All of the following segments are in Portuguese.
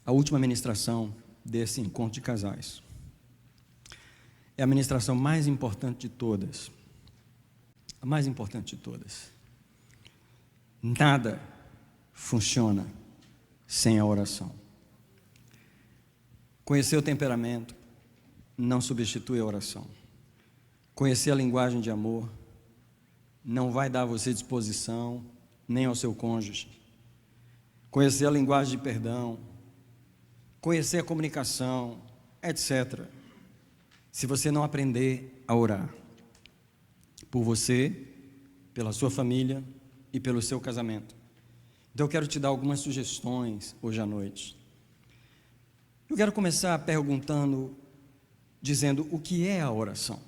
a última ministração desse encontro de casais. É a ministração mais importante de todas. A mais importante de todas. Nada funciona sem a oração. Conhecer o temperamento não substitui a oração. Conhecer a linguagem de amor não vai dar a você disposição, nem ao seu cônjuge. Conhecer a linguagem de perdão, conhecer a comunicação, etc. Se você não aprender a orar por você, pela sua família e pelo seu casamento. Então eu quero te dar algumas sugestões hoje à noite. Eu quero começar perguntando, dizendo o que é a oração.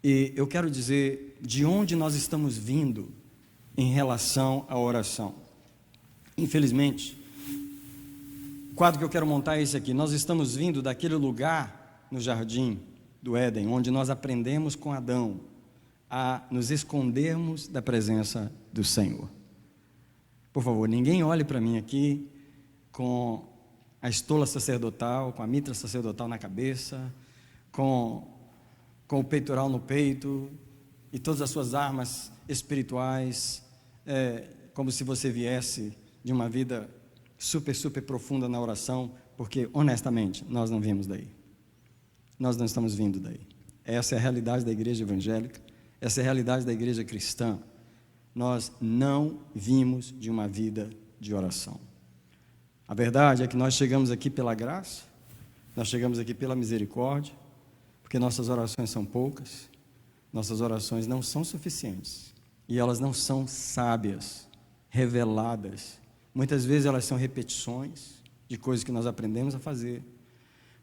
E eu quero dizer de onde nós estamos vindo em relação à oração. Infelizmente, o quadro que eu quero montar é esse aqui. Nós estamos vindo daquele lugar no jardim do Éden, onde nós aprendemos com Adão a nos escondermos da presença do Senhor. Por favor, ninguém olhe para mim aqui com a estola sacerdotal, com a mitra sacerdotal na cabeça, com o peitoral no peito e todas as suas armas espirituais, como se você viesse de uma vida super profunda na oração, porque honestamente nós não viemos daí. Nós não estamos vindo daí. Essa é a realidade da igreja evangélica, essa é a realidade da igreja cristã. Nós não vimos de uma vida de oração. A verdade é que nós chegamos aqui pela graça, nós chegamos aqui pela misericórdia, porque nossas orações são poucas, nossas orações não são suficientes, e elas não são sábias, reveladas. Muitas vezes elas são repetições de coisas que nós aprendemos a fazer.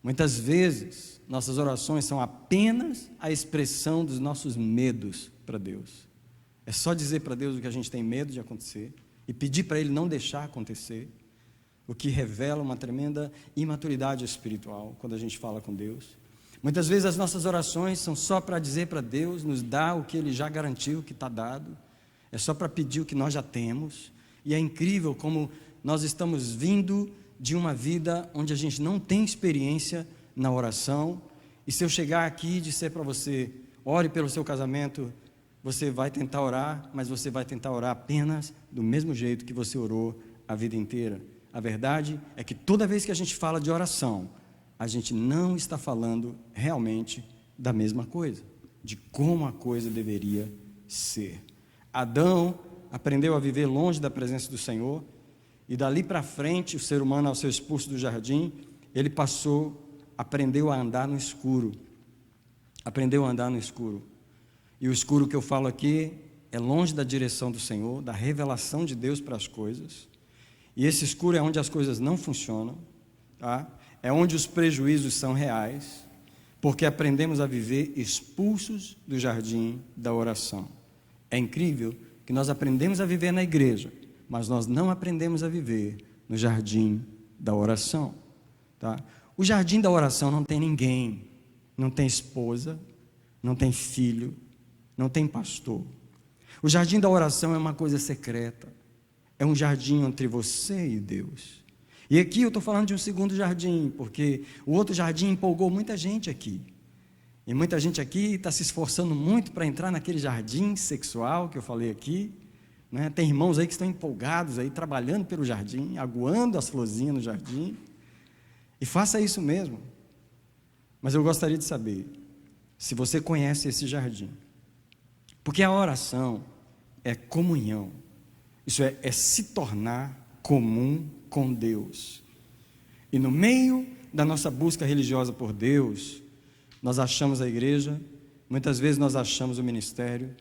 Muitas vezes nossas orações são apenas a expressão dos nossos medos para Deus. É só dizer para Deus o que a gente tem medo de acontecer e pedir para Ele não deixar acontecer, o que revela uma tremenda imaturidade espiritual quando a gente fala com Deus. Muitas vezes as nossas orações são só para dizer para Deus, nos dá o que Ele já garantiu, que está dado. É só para pedir o que nós já temos. E é incrível como nós estamos vindo de uma vida onde a gente não tem experiência na oração. E se eu chegar aqui e disser para você, ore pelo seu casamento, você vai tentar orar, mas você vai tentar orar apenas do mesmo jeito que você orou a vida inteira. A verdade é que toda vez que a gente fala de oração, a gente não está falando realmente da mesma coisa, de como a coisa deveria ser. Adão aprendeu a viver longe da presença do Senhor, e dali para frente, o ser humano, ao ser expulso do jardim, ele aprendeu a andar no escuro. Aprendeu a andar no escuro. E o escuro que eu falo aqui é longe da direção do Senhor, da revelação de Deus para as coisas. E esse escuro é onde as coisas não funcionam, tá? É onde os prejuízos são reais, porque aprendemos a viver expulsos do jardim da oração. É incrível que nós aprendemos a viver na igreja, mas nós não aprendemos a viver no jardim da oração, tá? O jardim da oração não tem ninguém, não tem esposa, não tem filho, não tem pastor. O jardim da oração é uma coisa secreta, é um jardim entre você e Deus. E aqui eu estou falando de um segundo jardim, porque o outro jardim empolgou muita gente aqui. E muita gente aqui está se esforçando muito para entrar naquele jardim sexual que eu falei aqui, né? Tem irmãos aí que estão empolgados, aí, trabalhando pelo jardim, aguando as florzinhas no jardim. E faça isso mesmo. Mas eu gostaria de saber se você conhece esse jardim. Porque a oração é comunhão. Isso é se tornar comum com Deus. E no meio da nossa busca religiosa por Deus, nós achamos a igreja, muitas vezes nós achamos o ministério,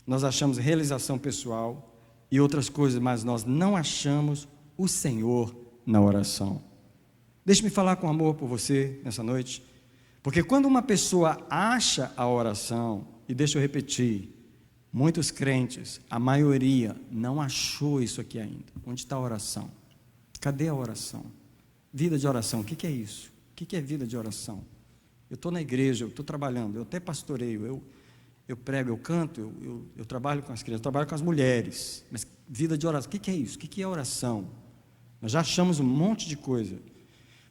nós achamos realização pessoal e outras coisas, mas nós não achamos o Senhor na oração. Deixe-me falar com amor por você nessa noite, porque quando uma pessoa acha a oração, e deixa eu repetir, muitos crentes, a maioria, não achou isso aqui ainda. Onde está a oração? Cadê a oração? Vida de oração, o que é isso? O que é vida de oração? Eu estou na igreja, eu estou trabalhando, eu até pastoreio, eu prego, eu canto, eu trabalho com as crianças, eu trabalho com as mulheres, mas vida de oração, o que é isso? O que é oração? Nós já achamos um monte de coisa.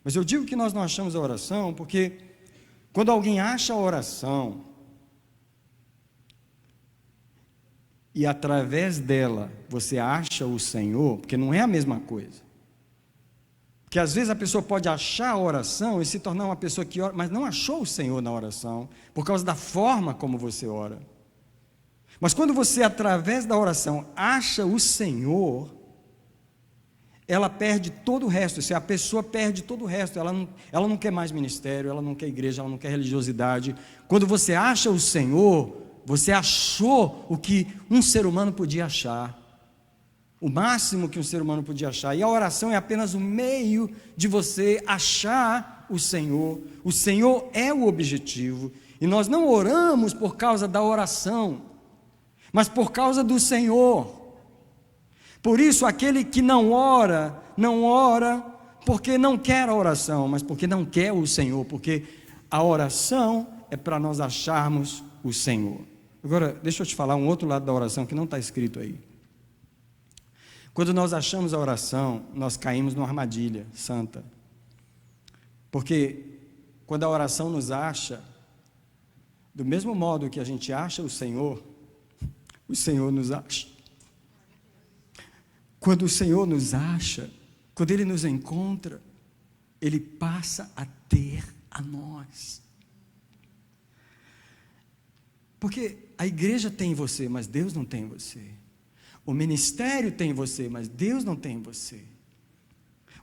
Mas eu digo que nós não achamos a oração porque quando alguém acha a oração e através dela você acha o Senhor, porque não é a mesma coisa. Porque às vezes a pessoa pode achar a oração e se tornar uma pessoa que ora, mas não achou o Senhor na oração, por causa da forma como você ora. Mas quando você, através da oração, acha o Senhor, ela perde todo o resto. Se a pessoa perde todo o resto, ela não quer mais ministério, ela não quer igreja, ela não quer religiosidade. Quando você acha o Senhor, você achou o que um ser humano podia achar, o máximo que um ser humano podia achar, e a oração é apenas um meio de você achar o Senhor. O Senhor é o objetivo, e nós não oramos por causa da oração, mas por causa do Senhor. Por isso, aquele que não ora porque não quer a oração, mas porque não quer o Senhor, porque a oração é para nós acharmos o Senhor. Agora, deixa eu te falar um outro lado da oração que não está escrito aí. Quando nós achamos a oração, nós caímos numa armadilha santa. Porque quando a oração nos acha, do mesmo modo que a gente acha o Senhor nos acha. Quando o Senhor nos acha, quando Ele nos encontra, Ele passa a ter a nós. Porque a igreja tem você, mas Deus não tem você. O ministério tem você, mas Deus não tem você.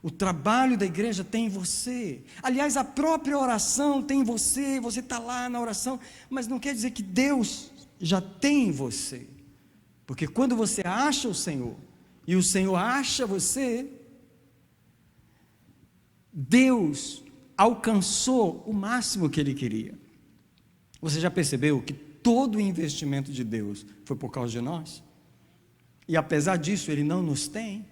O trabalho da igreja tem você. Aliás, a própria oração tem você. Você está lá na oração, mas não quer dizer que Deus já tem você. Porque quando você acha o Senhor, e o Senhor acha você, Deus alcançou o máximo que Ele queria. Você já percebeu que todo o investimento de Deus foi por causa de nós? E apesar disso, Ele não nos tem.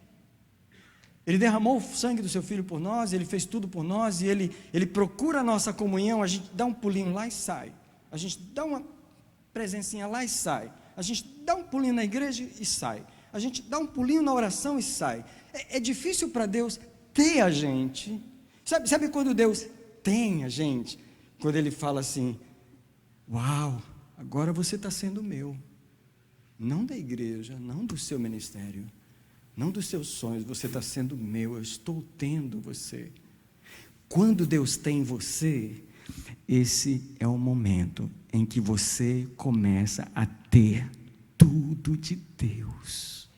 Ele derramou o sangue do seu Filho por nós, Ele fez tudo por nós, e Ele procura a nossa comunhão. A gente dá um pulinho lá e sai, a gente dá uma presencinha lá e sai, a gente dá um pulinho na igreja e sai, a gente dá um pulinho na oração e sai. É difícil para Deus ter a gente. Sabe quando Deus tem a gente? Quando Ele fala assim: uau, agora você está sendo meu. Não da igreja, não do seu ministério, não dos seus sonhos, você está sendo meu, eu estou tendo você. Quando Deus tem você, esse é o momento em que você começa a ter tudo de Deus.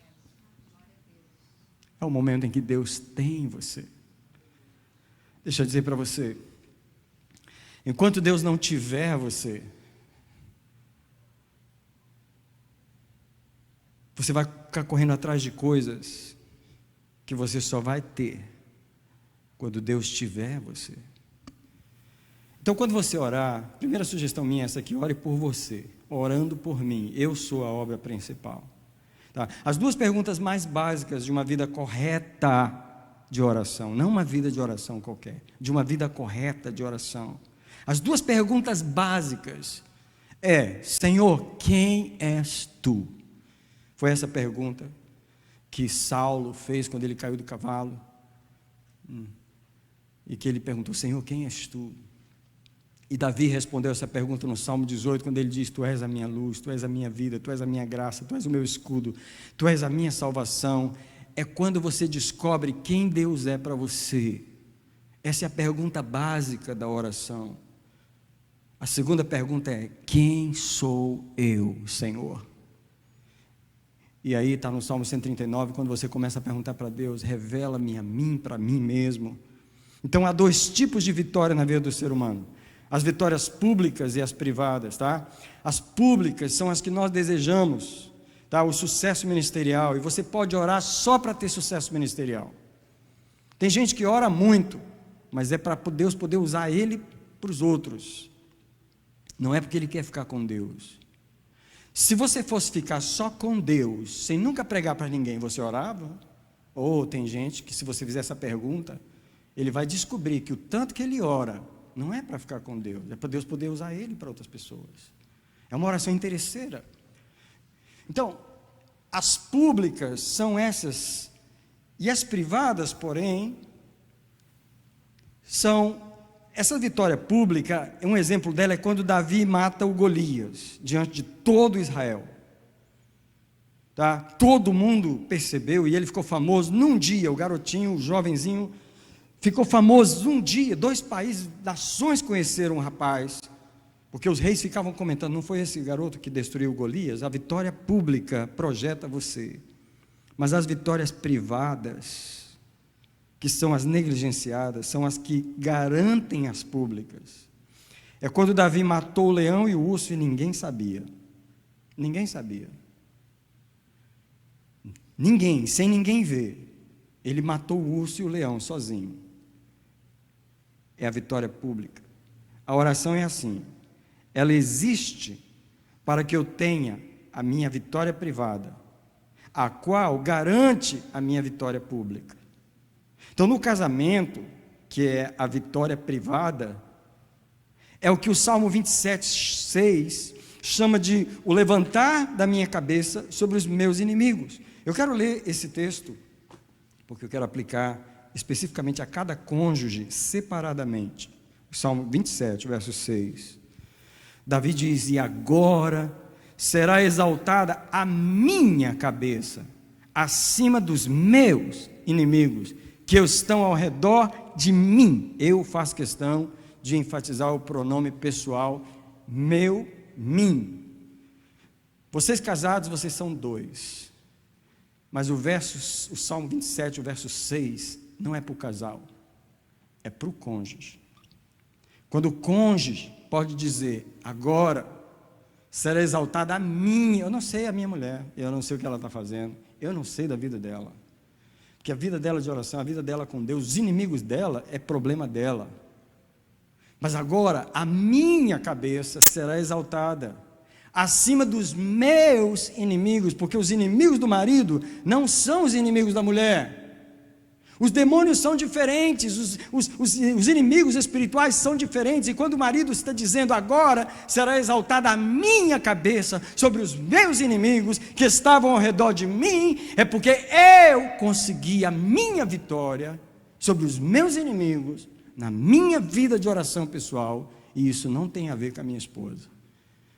É o momento em que Deus tem você. Deixa eu dizer para você, enquanto Deus não tiver você, você vai ficar correndo atrás de coisas que você só vai ter quando Deus tiver você. Então, quando você orar, a primeira sugestão minha é essa aqui: ore por você, orando por mim. Eu sou a obra principal. Tá? As duas perguntas mais básicas de uma vida correta de oração, não uma vida de oração qualquer, de uma vida correta de oração. As duas perguntas básicas é: Senhor, quem és tu? Foi essa pergunta que Saulo fez quando ele caiu do cavalo. E que ele perguntou: Senhor, quem és tu? E Davi respondeu essa pergunta no Salmo 18, quando ele diz: Tu és a minha luz, Tu és a minha vida, Tu és a minha graça, Tu és o meu escudo, Tu és a minha salvação. É quando você descobre quem Deus é para você. Essa é a pergunta básica da oração. A segunda pergunta é: quem sou eu, Senhor? E aí está no Salmo 139, quando você começa a perguntar para Deus: revela-me a mim, para mim mesmo. Então há dois tipos de vitória na vida do ser humano: as vitórias públicas e as privadas, tá? As públicas são as que nós desejamos, tá? O sucesso ministerial, e você pode orar só para ter sucesso ministerial. Tem gente que ora muito, mas é para Deus poder usar ele para os outros, não é porque ele quer ficar com Deus. Se você fosse ficar só com Deus, sem nunca pregar para ninguém, você orava? Ou tem gente que, se você fizer essa pergunta, ele vai descobrir que o tanto que ele ora não é para ficar com Deus, é para Deus poder usar ele para outras pessoas. É uma oração interesseira. Então, as públicas são essas E as privadas, porém, são... Essa vitória pública, um exemplo dela é quando Davi mata o Golias, diante de todo Israel. Tá? Todo mundo percebeu, e ele ficou famoso num dia, o garotinho, o jovenzinho, ficou famoso num dia. 2 países, nações conheceram o rapaz, porque os reis ficavam comentando: não foi esse garoto que destruiu Golias? A vitória pública projeta você, mas as vitórias privadas, que são as negligenciadas, são as que garantem as públicas. É quando Davi matou o leão e o urso e ninguém sabia. Ninguém sabia. Ninguém, sem ninguém ver. Ele matou o urso e o leão sozinho. É a vitória pública. A oração é assim. Ela existe para que eu tenha a minha vitória privada, a qual garante a minha vitória pública. Então, no casamento, que é a vitória privada, é o que o Salmo 27:6 chama de o levantar da minha cabeça sobre os meus inimigos. Eu quero ler esse texto, porque eu quero aplicar especificamente a cada cônjuge separadamente. O Salmo 27, verso 6. Davi diz: e agora será exaltada a minha cabeça acima dos meus inimigos, que estão ao redor de mim. Eu faço questão de enfatizar o pronome pessoal, meu, mim. Vocês casados, vocês são 2. Mas o Salmo 27, o verso 6, não é para o casal, é para o cônjuge. Quando o cônjuge pode dizer: agora será exaltada a minha, eu não sei a minha mulher, eu não sei o que ela está fazendo, eu não sei da vida dela. Porque a vida dela de oração, a vida dela com Deus, os inimigos dela é problema dela. Mas agora a minha cabeça será exaltada acima dos meus inimigos, porque os inimigos do marido não são os inimigos da mulher. Os demônios são diferentes, os inimigos espirituais são diferentes, e quando o marido está dizendo: agora será exaltada a minha cabeça sobre os meus inimigos que estavam ao redor de mim, é porque eu consegui a minha vitória sobre os meus inimigos, na minha vida de oração pessoal, e isso não tem a ver com a minha esposa,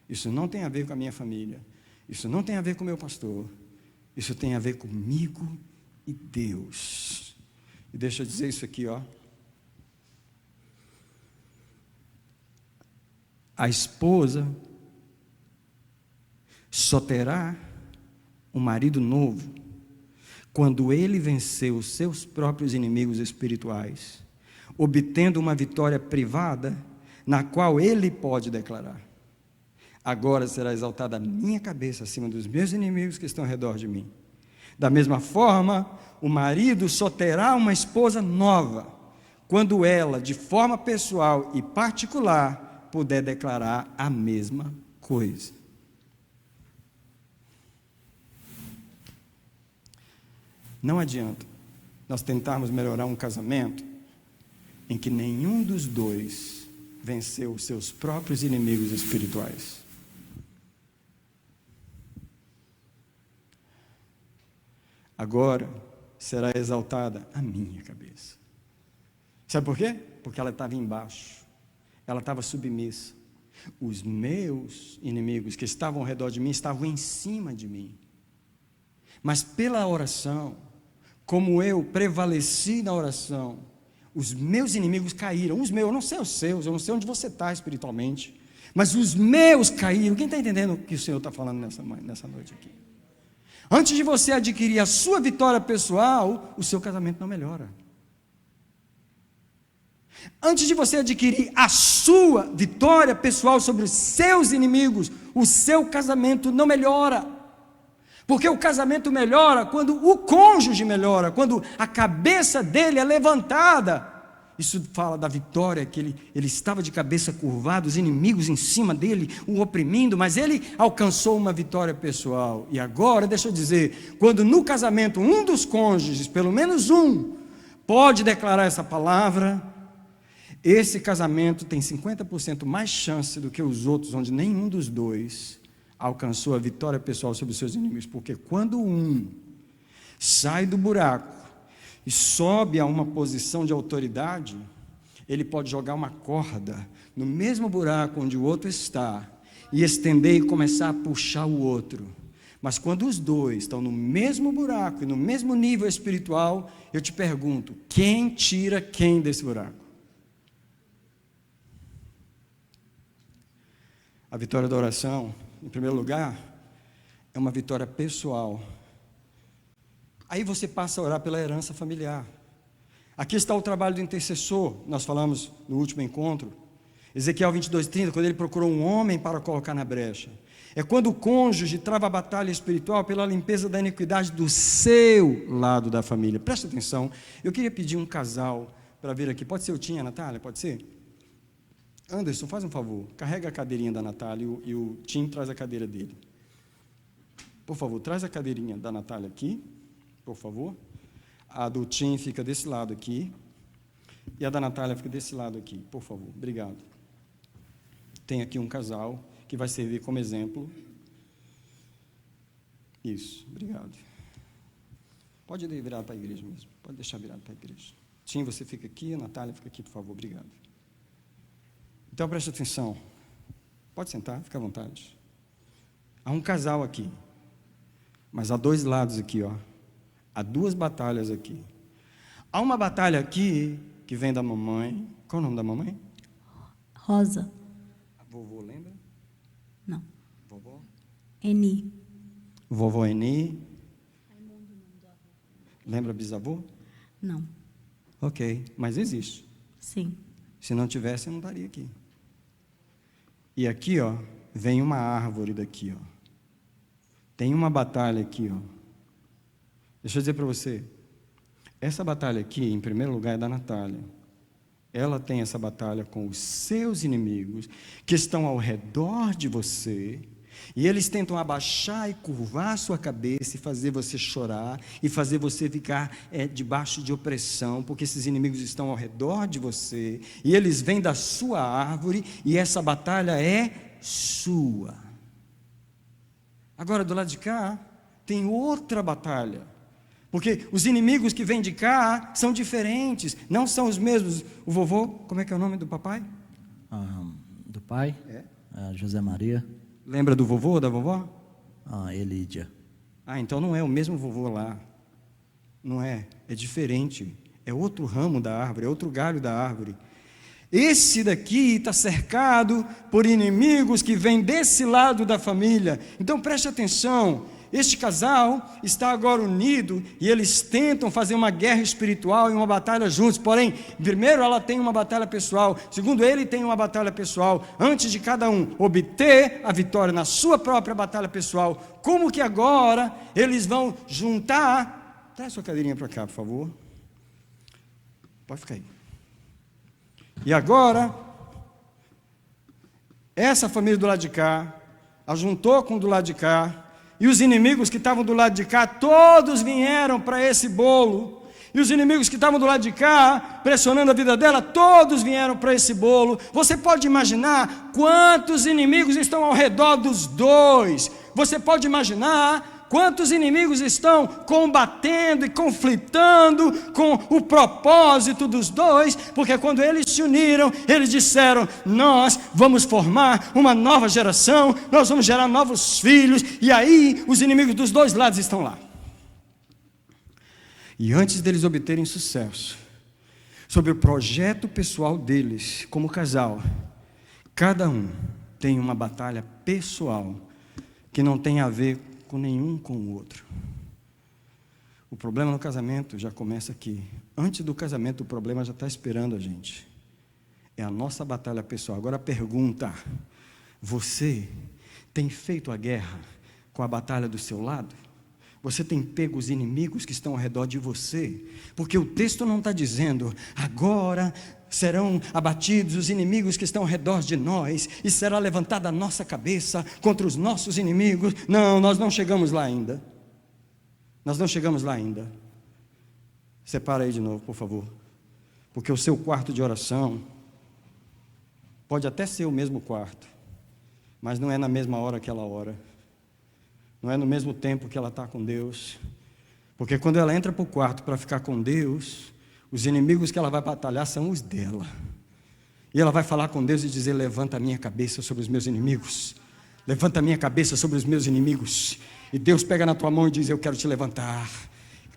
isso não tem a ver com a minha família, isso não tem a ver com o meu pastor, isso tem a ver comigo e Deus. E deixa eu dizer isso aqui, ó. A esposa só terá um marido novo quando ele vencer os seus próprios inimigos espirituais, obtendo uma vitória privada, na qual ele pode declarar: agora será exaltada a minha cabeça acima dos meus inimigos que estão ao redor de mim. Da mesma forma, o marido só terá uma esposa nova quando ela, de forma pessoal e particular, puder declarar a mesma coisa. Não adianta nós tentarmos melhorar um casamento em que nenhum dos dois venceu os seus próprios inimigos espirituais. Agora será exaltada a minha cabeça. Sabe por quê? Porque ela estava embaixo, ela estava submissa. Os meus inimigos que estavam ao redor de mim estavam em cima de mim. Mas pela oração, como eu prevaleci na oração, os meus inimigos caíram. Os meus, eu não sei os seus, eu não sei onde você está espiritualmente, mas os meus caíram. Quem está entendendo o que o Senhor está falando nessa noite aqui? Antes de você adquirir a sua vitória pessoal, o seu casamento não melhora. Antes de você adquirir a sua vitória pessoal sobre os seus inimigos, o seu casamento não melhora. Porque o casamento melhora quando o cônjuge melhora, quando a cabeça dele é levantada. Isso fala da vitória, que ele estava de cabeça curvada, os inimigos em cima dele, o oprimindo, mas ele alcançou uma vitória pessoal. E agora, deixa eu dizer, quando no casamento um dos cônjuges, pelo menos um, pode declarar essa palavra, esse casamento tem 50% mais chance do que os outros, onde nenhum dos dois alcançou a vitória pessoal sobre os seus inimigos. Porque quando um sai do buraco e sobe a uma posição de autoridade, ele pode jogar uma corda no mesmo buraco onde o outro está, e estender e começar a puxar o outro. Mas quando os dois estão no mesmo buraco e no mesmo nível espiritual, eu te pergunto, quem tira quem desse buraco? A vitória da oração, em primeiro lugar, é uma vitória pessoal. Aí você passa a orar pela herança familiar. Aqui está o trabalho do intercessor, nós falamos no último encontro, Ezequiel 22:30, quando ele procurou um homem para colocar na brecha. É quando o cônjuge trava a batalha espiritual pela limpeza da iniquidade do seu lado da família. Presta atenção, eu queria pedir um casal para vir aqui. Pode ser o Tim e a Natália? Pode ser? Anderson, faz um favor, carrega a cadeirinha da Natália e o Tim traz a cadeira dele. Por favor, traz a cadeirinha da Natália aqui, por favor. A do Tim fica desse lado aqui e a da Natália fica desse lado aqui, por favor. Obrigado. Tem aqui um casal que vai servir como exemplo. Isso, obrigado. Pode virar para a igreja mesmo, pode deixar virado para a igreja. Tim, você fica aqui, a Natália fica aqui, por favor, obrigado. Então, preste atenção. Pode sentar, fica à vontade. Há um casal aqui, mas há dois lados aqui, ó. Há duas batalhas aqui. Há uma batalha aqui que vem da mamãe. Qual é o nome da mamãe? Rosa. A vovô lembra? Não. Vovó? Eni. Vovó Eni. Lembra bisavô? Não. Ok, mas existe. Sim. Se não tivesse, eu não estaria aqui. E aqui, ó, vem uma árvore daqui, ó. Tem uma batalha aqui, ó. Deixa eu dizer para você, essa batalha aqui, em primeiro lugar, é da Natália. Ela tem essa batalha com os seus inimigos, que estão ao redor de você, e eles tentam abaixar e curvar a sua cabeça, e fazer você chorar, e fazer você ficar debaixo de opressão, porque esses inimigos estão ao redor de você, e eles vêm da sua árvore, e essa batalha é sua. Agora, do lado de cá, tem outra batalha. Porque os inimigos que vêm de cá são diferentes, não são os mesmos. O vovô, como é que é o nome do papai? Do pai? José Maria. Lembra do vovô ou da vovó? Elídia. Então não é o mesmo vovô lá. Não é, é diferente. É outro ramo da árvore, é outro galho da árvore. Esse daqui está cercado por inimigos que vêm desse lado da família. Então preste atenção. Este casal está agora unido e eles tentam fazer uma guerra espiritual e uma batalha juntos. Porém, primeiro ela tem uma batalha pessoal, segundo ele tem uma batalha pessoal. Antes de cada um obter a vitória na sua própria batalha pessoal, como que agora eles vão juntar? Traz sua cadeirinha para cá, por favor. Pode ficar aí. E agora, essa família do lado de cá ajuntou com o do lado de cá. E os inimigos que estavam do lado de cá, todos vieram para esse bolo. E os inimigos que estavam do lado de cá, pressionando a vida dela, todos vieram para esse bolo. Você pode imaginar quantos inimigos estão ao redor dos dois. Você pode imaginar quantos inimigos estão combatendo e conflitando com o propósito dos dois, porque quando eles se uniram, eles disseram: nós vamos formar uma nova geração, nós vamos gerar novos filhos, e aí os inimigos dos dois lados estão lá. E antes deles obterem sucesso sobre o projeto pessoal deles, como casal, cada um tem uma batalha pessoal que não tem a ver com nenhum com o outro. O problema no casamento já começa aqui. Antes do casamento, o problema já está esperando a gente. É a nossa batalha pessoal. Agora a pergunta: você tem feito a guerra com a batalha do seu lado? Você tem pego os inimigos que estão ao redor de você? Porque o texto não está dizendo: agora serão abatidos os inimigos que estão ao redor de nós, e será levantada a nossa cabeça contra os nossos inimigos. Não, nós não chegamos lá ainda. Nós não chegamos lá ainda. Separa aí de novo, por favor. Porque o seu quarto de oração pode até ser o mesmo quarto, mas não é na mesma hora que ela ora. Não é no mesmo tempo que ela está com Deus. Porque quando ela entra para o quarto para ficar com Deus, os inimigos que ela vai batalhar são os dela. E ela vai falar com Deus e dizer: levanta a minha cabeça sobre os meus inimigos. Levanta a minha cabeça sobre os meus inimigos. E Deus pega na tua mão e diz: eu quero te levantar.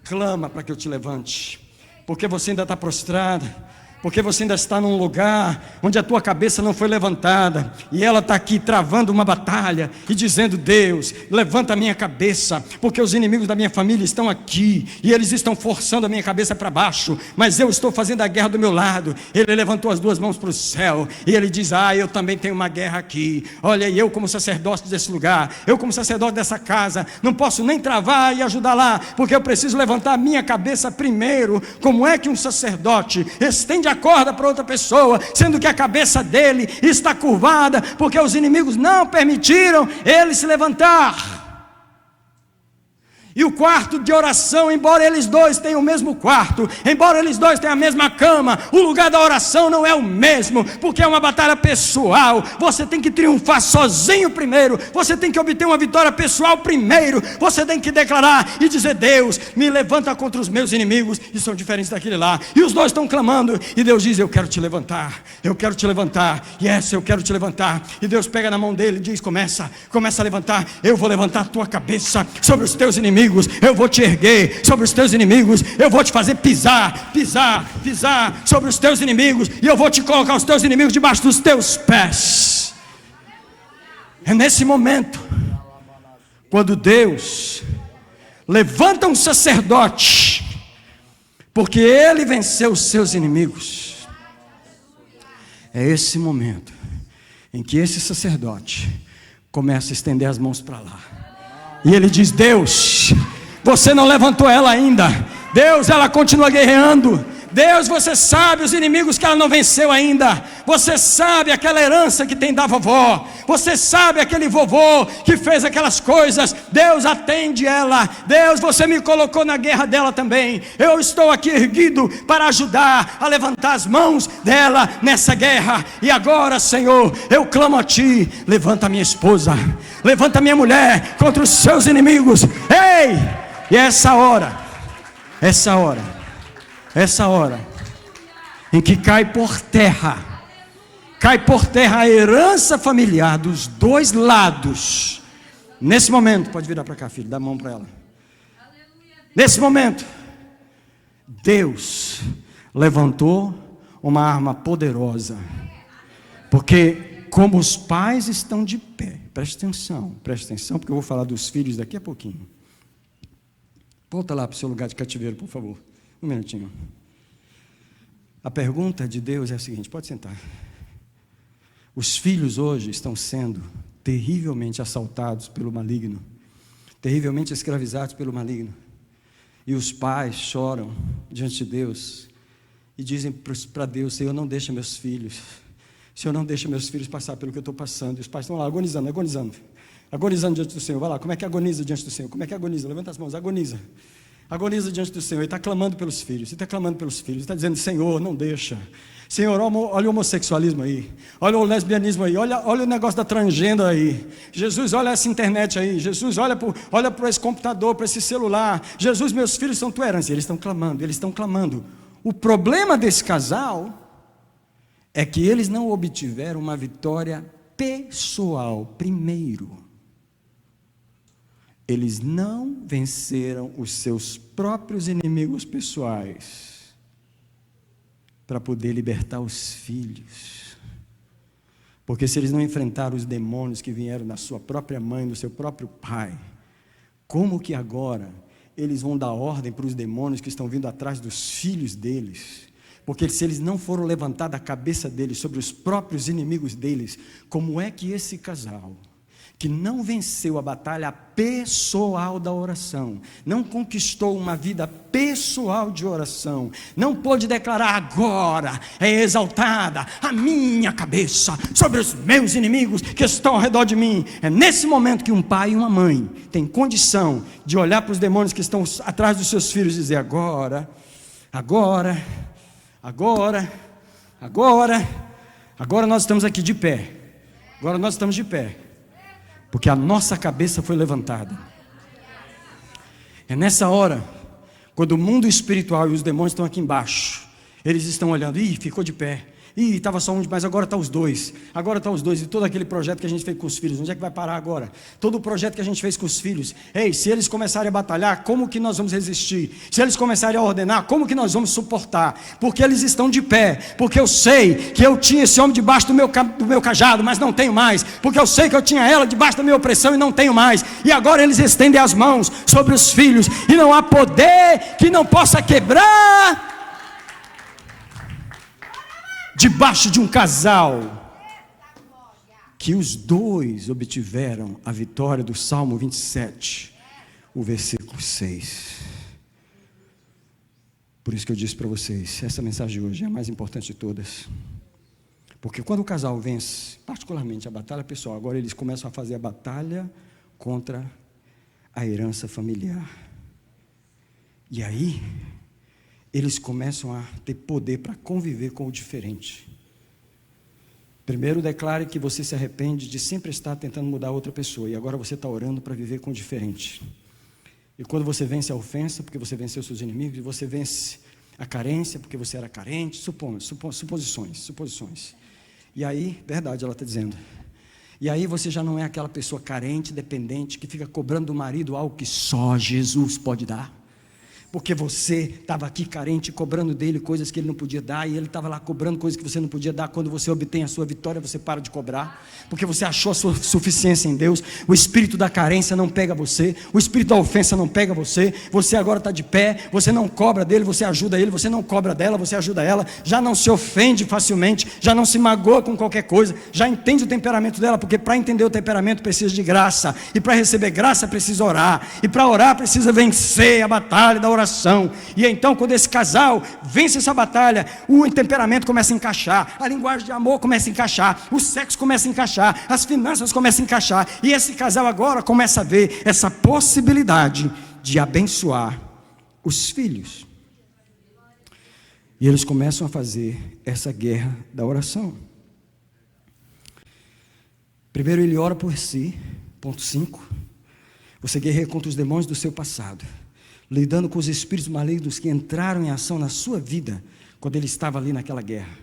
Clama para que eu te levante. Porque você ainda está prostrada. Porque você ainda está num lugar onde a tua cabeça não foi levantada. E ela está aqui travando uma batalha e dizendo: Deus, levanta a minha cabeça. Porque os inimigos da minha família estão aqui e eles estão forçando a minha cabeça para baixo. Mas eu estou fazendo a guerra do meu lado. Ele levantou as duas mãos para o céu e ele diz: eu também tenho uma guerra aqui. Olha, eu como sacerdote desse lugar, eu como sacerdote dessa casa, não posso nem travar e ajudar lá, porque eu preciso levantar a minha cabeça primeiro. Como é que um sacerdote estende a corda para outra pessoa, sendo que a cabeça dele está curvada, porque os inimigos não permitiram ele se levantar? E o quarto de oração, embora eles dois tenham o mesmo quarto, embora eles dois tenham a mesma cama, o lugar da oração não é o mesmo, porque é uma batalha pessoal. Você tem que triunfar sozinho primeiro, você tem que obter uma vitória pessoal primeiro, você tem que declarar e dizer: Deus, me levanta contra os meus inimigos, e são diferentes daquele lá. E os dois estão clamando, e Deus diz: eu quero te levantar, eu quero te levantar, eu quero te levantar. E Deus pega na mão dele e diz: começa a levantar. Eu vou levantar a tua cabeça sobre os teus inimigos. Eu vou te erguer sobre os teus inimigos. Eu vou te fazer pisar sobre os teus inimigos. E eu vou te colocar os teus inimigos debaixo dos teus pés. É nesse momento, quando Deus levanta um sacerdote, porque ele venceu os seus inimigos. É esse momento em que esse sacerdote começa a estender as mãos para lá. E ele diz: Deus, você não levantou ela ainda. Deus, ela continua guerreando. Deus, você sabe os inimigos que ela não venceu ainda. Você sabe aquela herança que tem da vovó. Você sabe aquele vovô que fez aquelas coisas. Deus, atende ela. Deus, você me colocou na guerra dela também. Eu estou aqui erguido para ajudar a levantar as mãos dela nessa guerra. E agora, Senhor, eu clamo a Ti: levanta a minha esposa, levanta a minha mulher contra os seus inimigos. Ei! E essa hora em que cai por terra a herança familiar dos dois lados. Nesse momento, pode virar para cá, filho, dá a mão para ela. Nesse momento, Deus levantou uma arma poderosa, porque como os pais estão de pé, presta atenção, porque eu vou falar dos filhos daqui a pouquinho. Volta lá para o seu lugar de cativeiro, por favor, um minutinho. A pergunta de Deus é a seguinte: pode sentar. Os filhos hoje estão sendo terrivelmente assaltados pelo maligno, terrivelmente escravizados pelo maligno. E os pais choram diante de Deus e dizem para Deus: Senhor, não deixa meus filhos. Senhor, não deixa meus filhos passar pelo que eu estou passando. E os pais estão lá agonizando diante do Senhor. Vai lá, como é que agoniza diante do Senhor? Como é que agoniza? Levanta as mãos, agoniza diante do Senhor. Ele está clamando pelos filhos, está dizendo: Senhor, não deixa. Senhor, olha o homossexualismo aí, olha o lesbianismo aí, olha o negócio da transgênero aí. Jesus, olha essa internet aí. Jesus, olha para esse computador, para esse celular. Jesus, meus filhos são tua herança. Eles estão clamando. O problema desse casal é que eles não obtiveram uma vitória pessoal primeiro. Eles não venceram os seus próprios inimigos pessoais para poder libertar os filhos. Porque se eles não enfrentaram os demônios que vieram da sua própria mãe, do seu próprio pai, como que agora eles vão dar ordem para os demônios que estão vindo atrás dos filhos deles? Porque se eles não foram levantar da cabeça deles sobre os próprios inimigos deles, como é que esse casal, que não venceu a batalha pessoal da oração, não conquistou uma vida pessoal de oração, não pôde declarar: agora é exaltada a minha cabeça sobre os meus inimigos que estão ao redor de mim? É nesse momento que um pai e uma mãe têm condição de olhar para os demônios que estão atrás dos seus filhos e dizer: agora nós estamos aqui de pé, porque a nossa cabeça foi levantada. É nessa hora Quando o mundo espiritual e os demônios estão aqui embaixo, eles estão olhando, ficou de pé. Estava só um, mas agora está os dois. Agora está os dois. E todo aquele projeto que a gente fez com os filhos, onde é que vai parar agora? Todo o projeto que a gente fez com os filhos. Se eles começarem a batalhar, como que nós vamos resistir? Se eles começarem a ordenar, como que nós vamos suportar? Porque eles estão de pé. Porque eu sei que eu tinha esse homem debaixo do meu cajado, mas não tenho mais. Porque eu sei que eu tinha ela debaixo da minha opressão e não tenho mais. E agora eles estendem as mãos sobre os filhos. E não há poder que não possa quebrar debaixo de um casal, que os dois obtiveram a vitória do Salmo 27, o versículo 6. Por isso que eu disse para vocês, essa mensagem de hoje é a mais importante de todas. Porque quando o casal vence, particularmente a batalha pessoal, agora eles começam a fazer a batalha contra a herança familiar. E aí eles começam a ter poder para conviver com o diferente. Primeiro, declare que você se arrepende de sempre estar tentando mudar outra pessoa, e agora você está orando para viver com o diferente. E quando você vence a ofensa, porque você venceu seus inimigos, e você vence a carência, porque você era carente, suposições. E aí, verdade, ela está dizendo. E aí você já não é aquela pessoa carente, dependente, que fica cobrando do marido algo que só Jesus pode dar. Porque você estava aqui carente, cobrando dele coisas que ele não podia dar, e ele estava lá cobrando coisas que você não podia dar. Quando você obtém a sua vitória, você para de cobrar, porque você achou a sua suficiência em Deus. O espírito da carência não pega você, o espírito da ofensa não pega você. Você agora está de pé, você não cobra dele, você ajuda ele, você não cobra dela, você ajuda ela. Já não se ofende facilmente, já não se magoa com qualquer coisa, já entende o temperamento dela, porque para entender o temperamento precisa de graça, e para receber graça precisa orar, e para orar precisa vencer a batalha da oração. E então, quando esse casal vence essa batalha, o temperamento começa a encaixar, a linguagem de amor começa a encaixar, o sexo começa a encaixar, as finanças começam a encaixar, e esse casal agora começa a ver essa possibilidade de abençoar os filhos. E eles começam a fazer essa guerra da oração. Primeiro ele ora por si, ponto 5. Você guerreia contra os demônios do seu passado, lidando com os espíritos malignos que entraram em ação na sua vida, quando ele estava ali naquela guerra.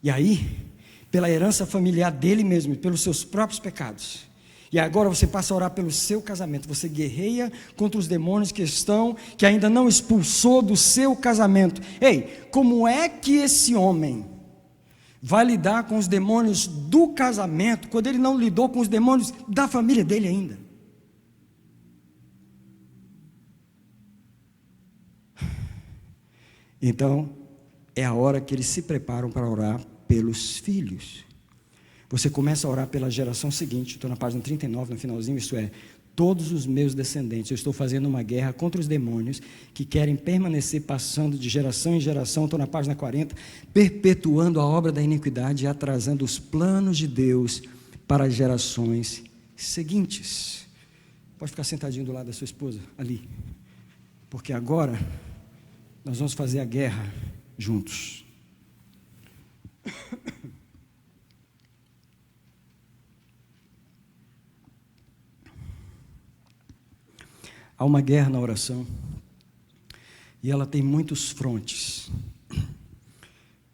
E aí, pela herança familiar dele mesmo, pelos seus próprios pecados, e agora você passa a orar pelo seu casamento, você guerreia contra os demônios que ainda não expulsou do seu casamento. Como é que esse homem vai lidar com os demônios do casamento, quando ele não lidou com os demônios da família dele ainda? Então, é a hora que eles se preparam para orar pelos filhos. Você começa a orar pela geração seguinte. Estou na página 39, no finalzinho, isso é, todos os meus descendentes. Eu estou fazendo uma guerra contra os demônios que querem permanecer passando de geração em geração. Estou na página 40, perpetuando a obra da iniquidade e atrasando os planos de Deus para as gerações seguintes. Pode ficar sentadinho do lado da sua esposa, ali, porque agora nós vamos fazer a guerra juntos. Há uma guerra na oração, e ela tem muitos frontes.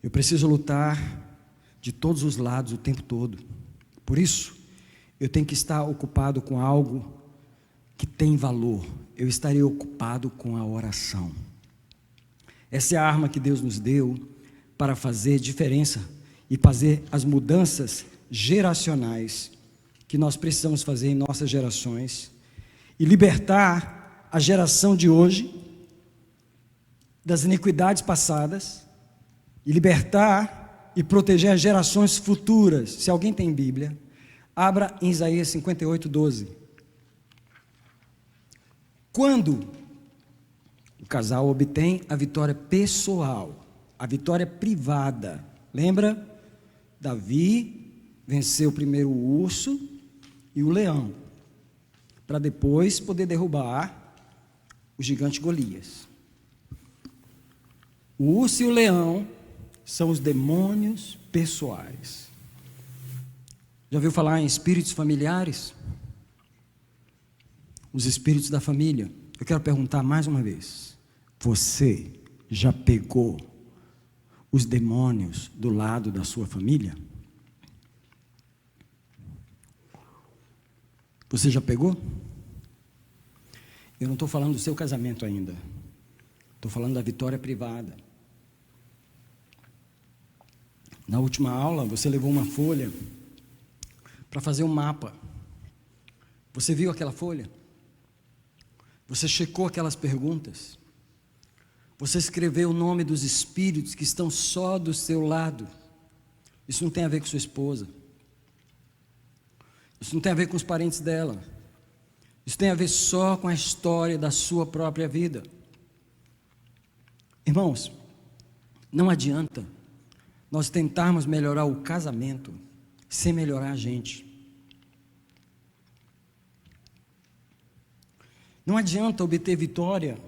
Eu preciso lutar de todos os lados o tempo todo. Por isso, eu tenho que estar ocupado com algo que tem valor. Eu estarei ocupado com a oração. Essa é a arma que Deus nos deu para fazer diferença e fazer as mudanças geracionais que nós precisamos fazer em nossas gerações e libertar a geração de hoje das iniquidades passadas e libertar e proteger as gerações futuras. Se alguém tem Bíblia, abra em Isaías 58, 12. Quando o casal obtém a vitória pessoal, a vitória privada. Lembra? Davi venceu primeiro o urso e o leão, para depois poder derrubar o gigante Golias. O urso e o leão são os demônios pessoais. Já ouviu falar em espíritos familiares? Os espíritos da família. Eu quero perguntar mais uma vez: Você já pegou os demônios do lado da sua família? Você já pegou? Eu não estou falando do seu casamento ainda. Estou falando da vitória privada. Na última aula, você levou uma folha para fazer um mapa. Você viu aquela folha? Você checou aquelas perguntas? Você escreveu o nome dos espíritos que estão só do seu lado? Isso não tem a ver com sua esposa. Isso não tem a ver com os parentes dela. Isso tem a ver só com a história da sua própria vida. Irmãos, não adianta nós tentarmos melhorar o casamento sem melhorar a gente. Não adianta obter vitória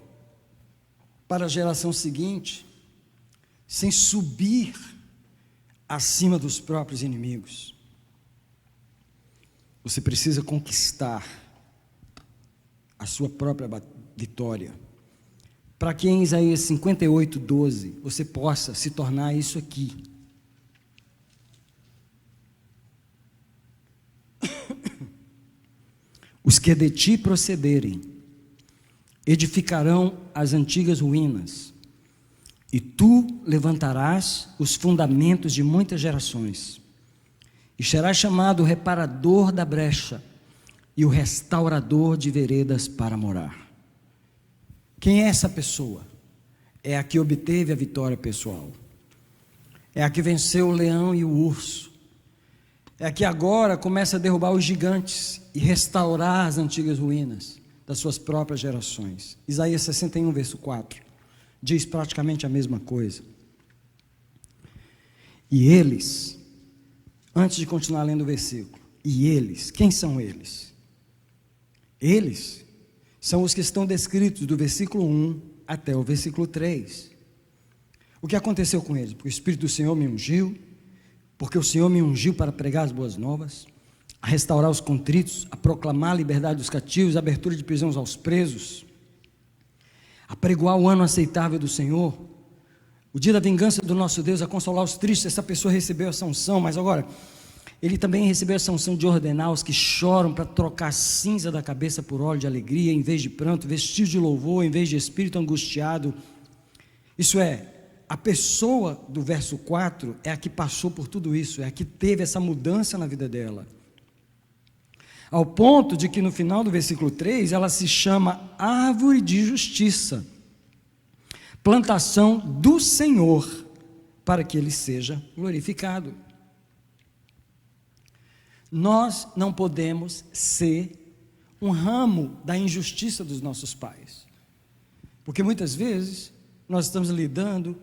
para a geração seguinte sem subir acima dos próprios inimigos. Você precisa conquistar a sua própria vitória, para que em Isaías 58:12 você possa se tornar isso aqui. Os que de ti procederem edificarão as antigas ruínas, e tu levantarás os fundamentos de muitas gerações, e serás chamado o reparador da brecha e o restaurador de veredas para morar. Quem é essa pessoa? É a que obteve a vitória pessoal, é a que venceu o leão e o urso, é a que agora começa a derrubar os gigantes e restaurar as antigas ruínas das suas próprias gerações. Isaías 61, verso 4, diz praticamente a mesma coisa. E eles, antes de continuar lendo o versículo, e eles, quem são eles? Eles são os que estão descritos do versículo 1 até o versículo 3. O que aconteceu com eles? Porque o Espírito do Senhor me ungiu, porque o Senhor me ungiu para pregar as boas novas, a restaurar os contritos, a proclamar a liberdade dos cativos, a abertura de prisões aos presos, a pregoar o ano aceitável do Senhor, o dia da vingança do nosso Deus, a consolar os tristes. Essa pessoa recebeu essa unção, mas agora, ele também recebeu essa unção de ordenar os que choram, para trocar cinza da cabeça por óleo de alegria, em vez de pranto, vestir de louvor, em vez de espírito angustiado. Isso é, a pessoa do verso 4 é a que passou por tudo isso, é a que teve essa mudança na vida dela, ao ponto de que no final do versículo 3, ela se chama árvore de justiça, plantação do Senhor, para que Ele seja glorificado. Nós não podemos ser um ramo da injustiça dos nossos pais, porque muitas vezes nós estamos lidando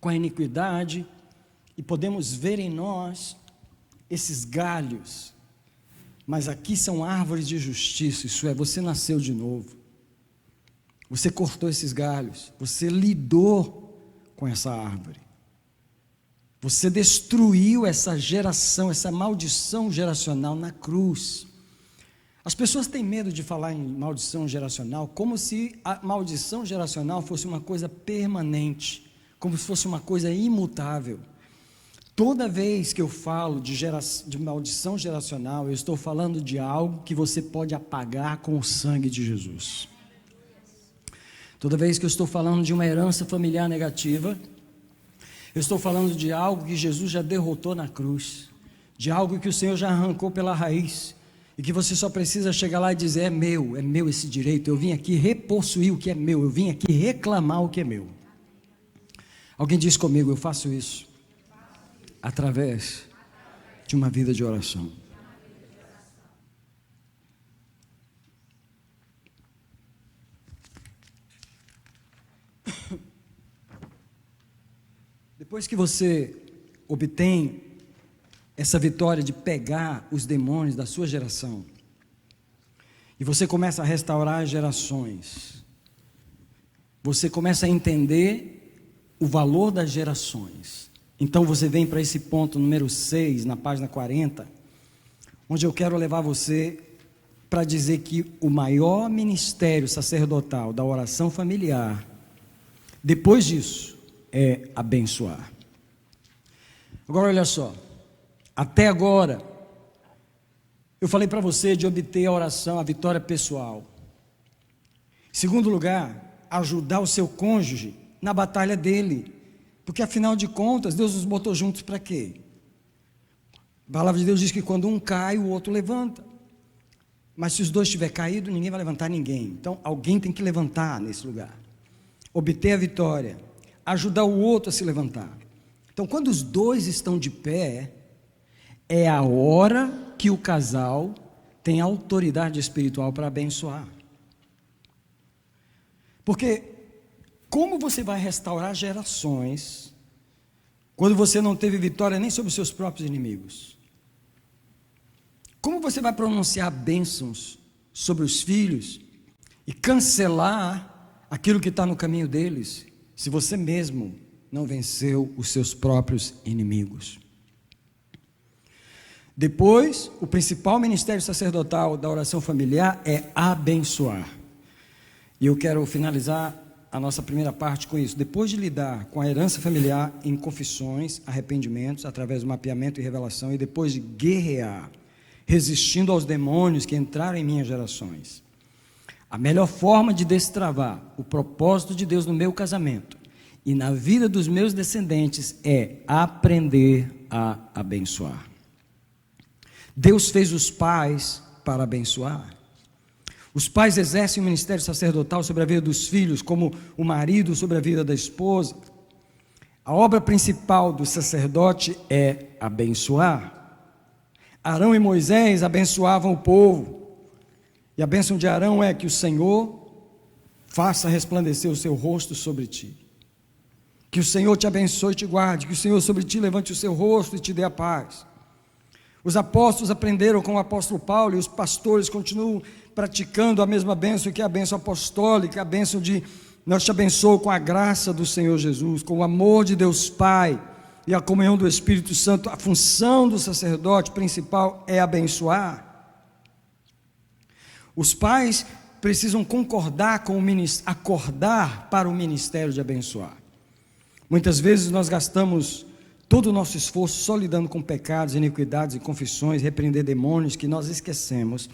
com a iniquidade e podemos ver em nós esses galhos, mas aqui são árvores de justiça. Isso é, você nasceu de novo, você cortou esses galhos, você lidou com essa árvore, você destruiu essa geração, essa maldição geracional na cruz. As pessoas têm medo de falar em maldição geracional, como se a maldição geracional fosse uma coisa permanente, como se fosse uma coisa imutável. Toda vez que eu falo de maldição geracional, eu estou falando de algo que você pode apagar com o sangue de Jesus. Toda vez que eu estou falando de uma herança familiar negativa, eu estou falando de algo que Jesus já derrotou na cruz, de algo que o Senhor já arrancou pela raiz, e que você só precisa chegar lá e dizer: é meu esse direito, eu vim aqui repossuir o que é meu, eu vim aqui reclamar o que é meu. Alguém diz comigo: eu faço isso através de uma vida de oração. Depois que você obtém essa vitória de pegar os demônios da sua geração, e você começa a restaurar as gerações, você começa a entender o valor das gerações. Então você vem para esse ponto número 6, na página 40, onde eu quero levar você para dizer que o maior ministério sacerdotal da oração familiar Depois disso, é abençoar. Agora olha só, até agora, eu falei para você de obter a oração, a vitória pessoal. Em segundo lugar, ajudar o seu cônjuge na batalha dele, porque afinal de contas, Deus nos botou juntos para quê? A palavra de Deus diz que quando um cai, o outro levanta. Mas se os dois estiverem caídos, ninguém vai levantar ninguém. Então, alguém tem que levantar nesse lugar. Obter a vitória, ajudar o outro a se levantar. Então, quando os dois estão de pé, é a hora que o casal tem autoridade espiritual para abençoar. Porque como você vai restaurar gerações quando você não teve vitória nem sobre os seus próprios inimigos? Como você vai pronunciar bênçãos sobre os filhos e cancelar aquilo que está no caminho deles, se você mesmo não venceu os seus próprios inimigos? Depois, o principal ministério sacerdotal da oração familiar é abençoar. E eu quero finalizar a nossa primeira parte com isso. Depois de lidar com a herança familiar em confissões, arrependimentos, através do mapeamento e revelação, e depois de guerrear, resistindo aos demônios que entraram em minhas gerações, a melhor forma de destravar o propósito de Deus no meu casamento e na vida dos meus descendentes é aprender a abençoar. Deus fez os pais para abençoar. Os pais exercem o ministério sacerdotal sobre a vida dos filhos, como o marido sobre a vida da esposa. A obra principal do sacerdote é abençoar. Arão e Moisés abençoavam o povo. E a bênção de Arão é que o Senhor faça resplandecer o seu rosto sobre ti. Que o Senhor te abençoe e te guarde. Que o Senhor sobre ti levante o seu rosto e te dê a paz. Os apóstolos aprenderam com o apóstolo Paulo e os pastores continuam praticando a mesma bênção, que é a bênção apostólica, a bênção de nós te abençoamos com a graça do Senhor Jesus, com o amor de Deus Pai e a comunhão do Espírito Santo. A função do sacerdote principal é abençoar. Os pais precisam concordar com o ministério, acordar para o ministério de abençoar. Muitas vezes nós gastamos todo o nosso esforço só lidando com pecados, iniquidades e confissões, repreender demônios, que nós esquecemos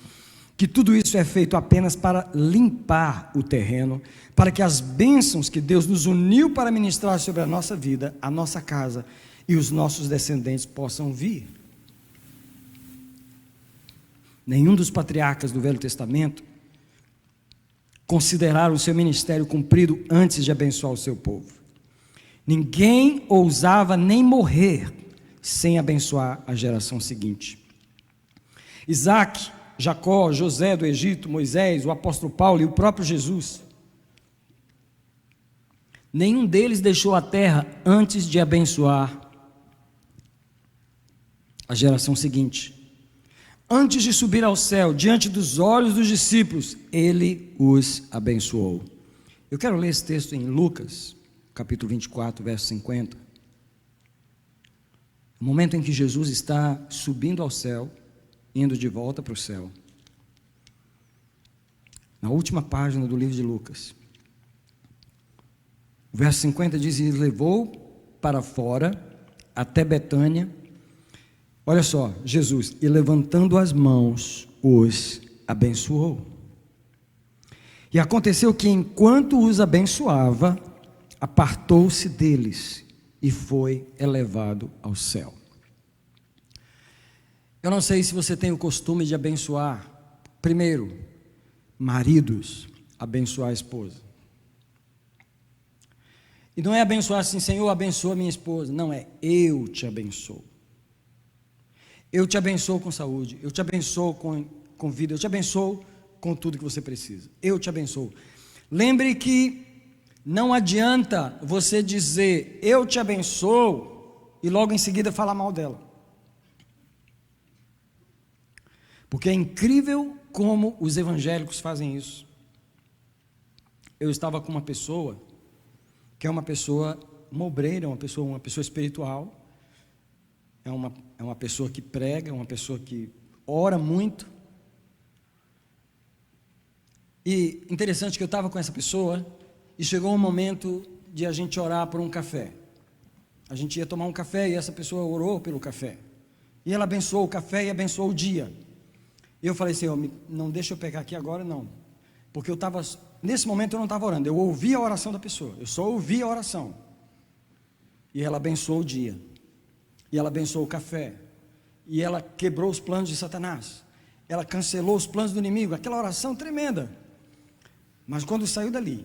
que tudo isso é feito apenas para limpar o terreno, para que as bênçãos que Deus nos uniu para ministrar sobre a nossa vida, a nossa casa e os nossos descendentes possam vir. Nenhum dos patriarcas do Velho Testamento consideraram o seu ministério cumprido antes de abençoar o seu povo. Ninguém ousava nem morrer sem abençoar a geração seguinte. Isaac, Jacó, José do Egito, Moisés, o apóstolo Paulo e o próprio Jesus, nenhum deles deixou a terra antes de abençoar a geração seguinte. Antes de subir ao céu, diante dos olhos dos discípulos, ele os abençoou. Eu quero ler esse texto em Lucas, capítulo 24, verso 50. O momento em que Jesus está subindo ao céu, indo de volta para o céu. Na última página do livro de Lucas. O verso 50 diz: e levou para fora, até Betânia. Olha só, Jesus, e levantando as mãos, os abençoou. E aconteceu que enquanto os abençoava, apartou-se deles e foi elevado ao céu. Eu não sei se você tem o costume de abençoar. Primeiro, maridos, abençoar a esposa. E não é abençoar assim, Senhor, abençoa minha esposa. Não, é eu te abençoo. Eu te abençoo com saúde, eu te abençoo com vida, eu te abençoo com tudo que você precisa. Eu te abençoo. Lembre que não adianta você dizer eu te abençoo e logo em seguida falar mal dela. Porque é incrível como os evangélicos fazem isso. Eu estava com uma pessoa, que é uma pessoa, uma obreira, uma pessoa espiritual, é uma pessoa que prega, é uma pessoa que ora muito. E interessante que eu estava com essa pessoa, e chegou um momento de a gente orar por um café. A gente ia tomar um café e essa pessoa orou pelo café. E ela abençoou o café e abençoou o dia. E eu falei, Senhor, não deixa eu pegar aqui agora não. Porque eu estava, nesse momento eu não estava orando, eu ouvi a oração da pessoa, eu só ouvi a oração. E ela abençoou o dia. E ela abençoou o café. E ela quebrou os planos de Satanás. Ela cancelou os planos do inimigo. Aquela oração tremenda. Mas quando saiu dali,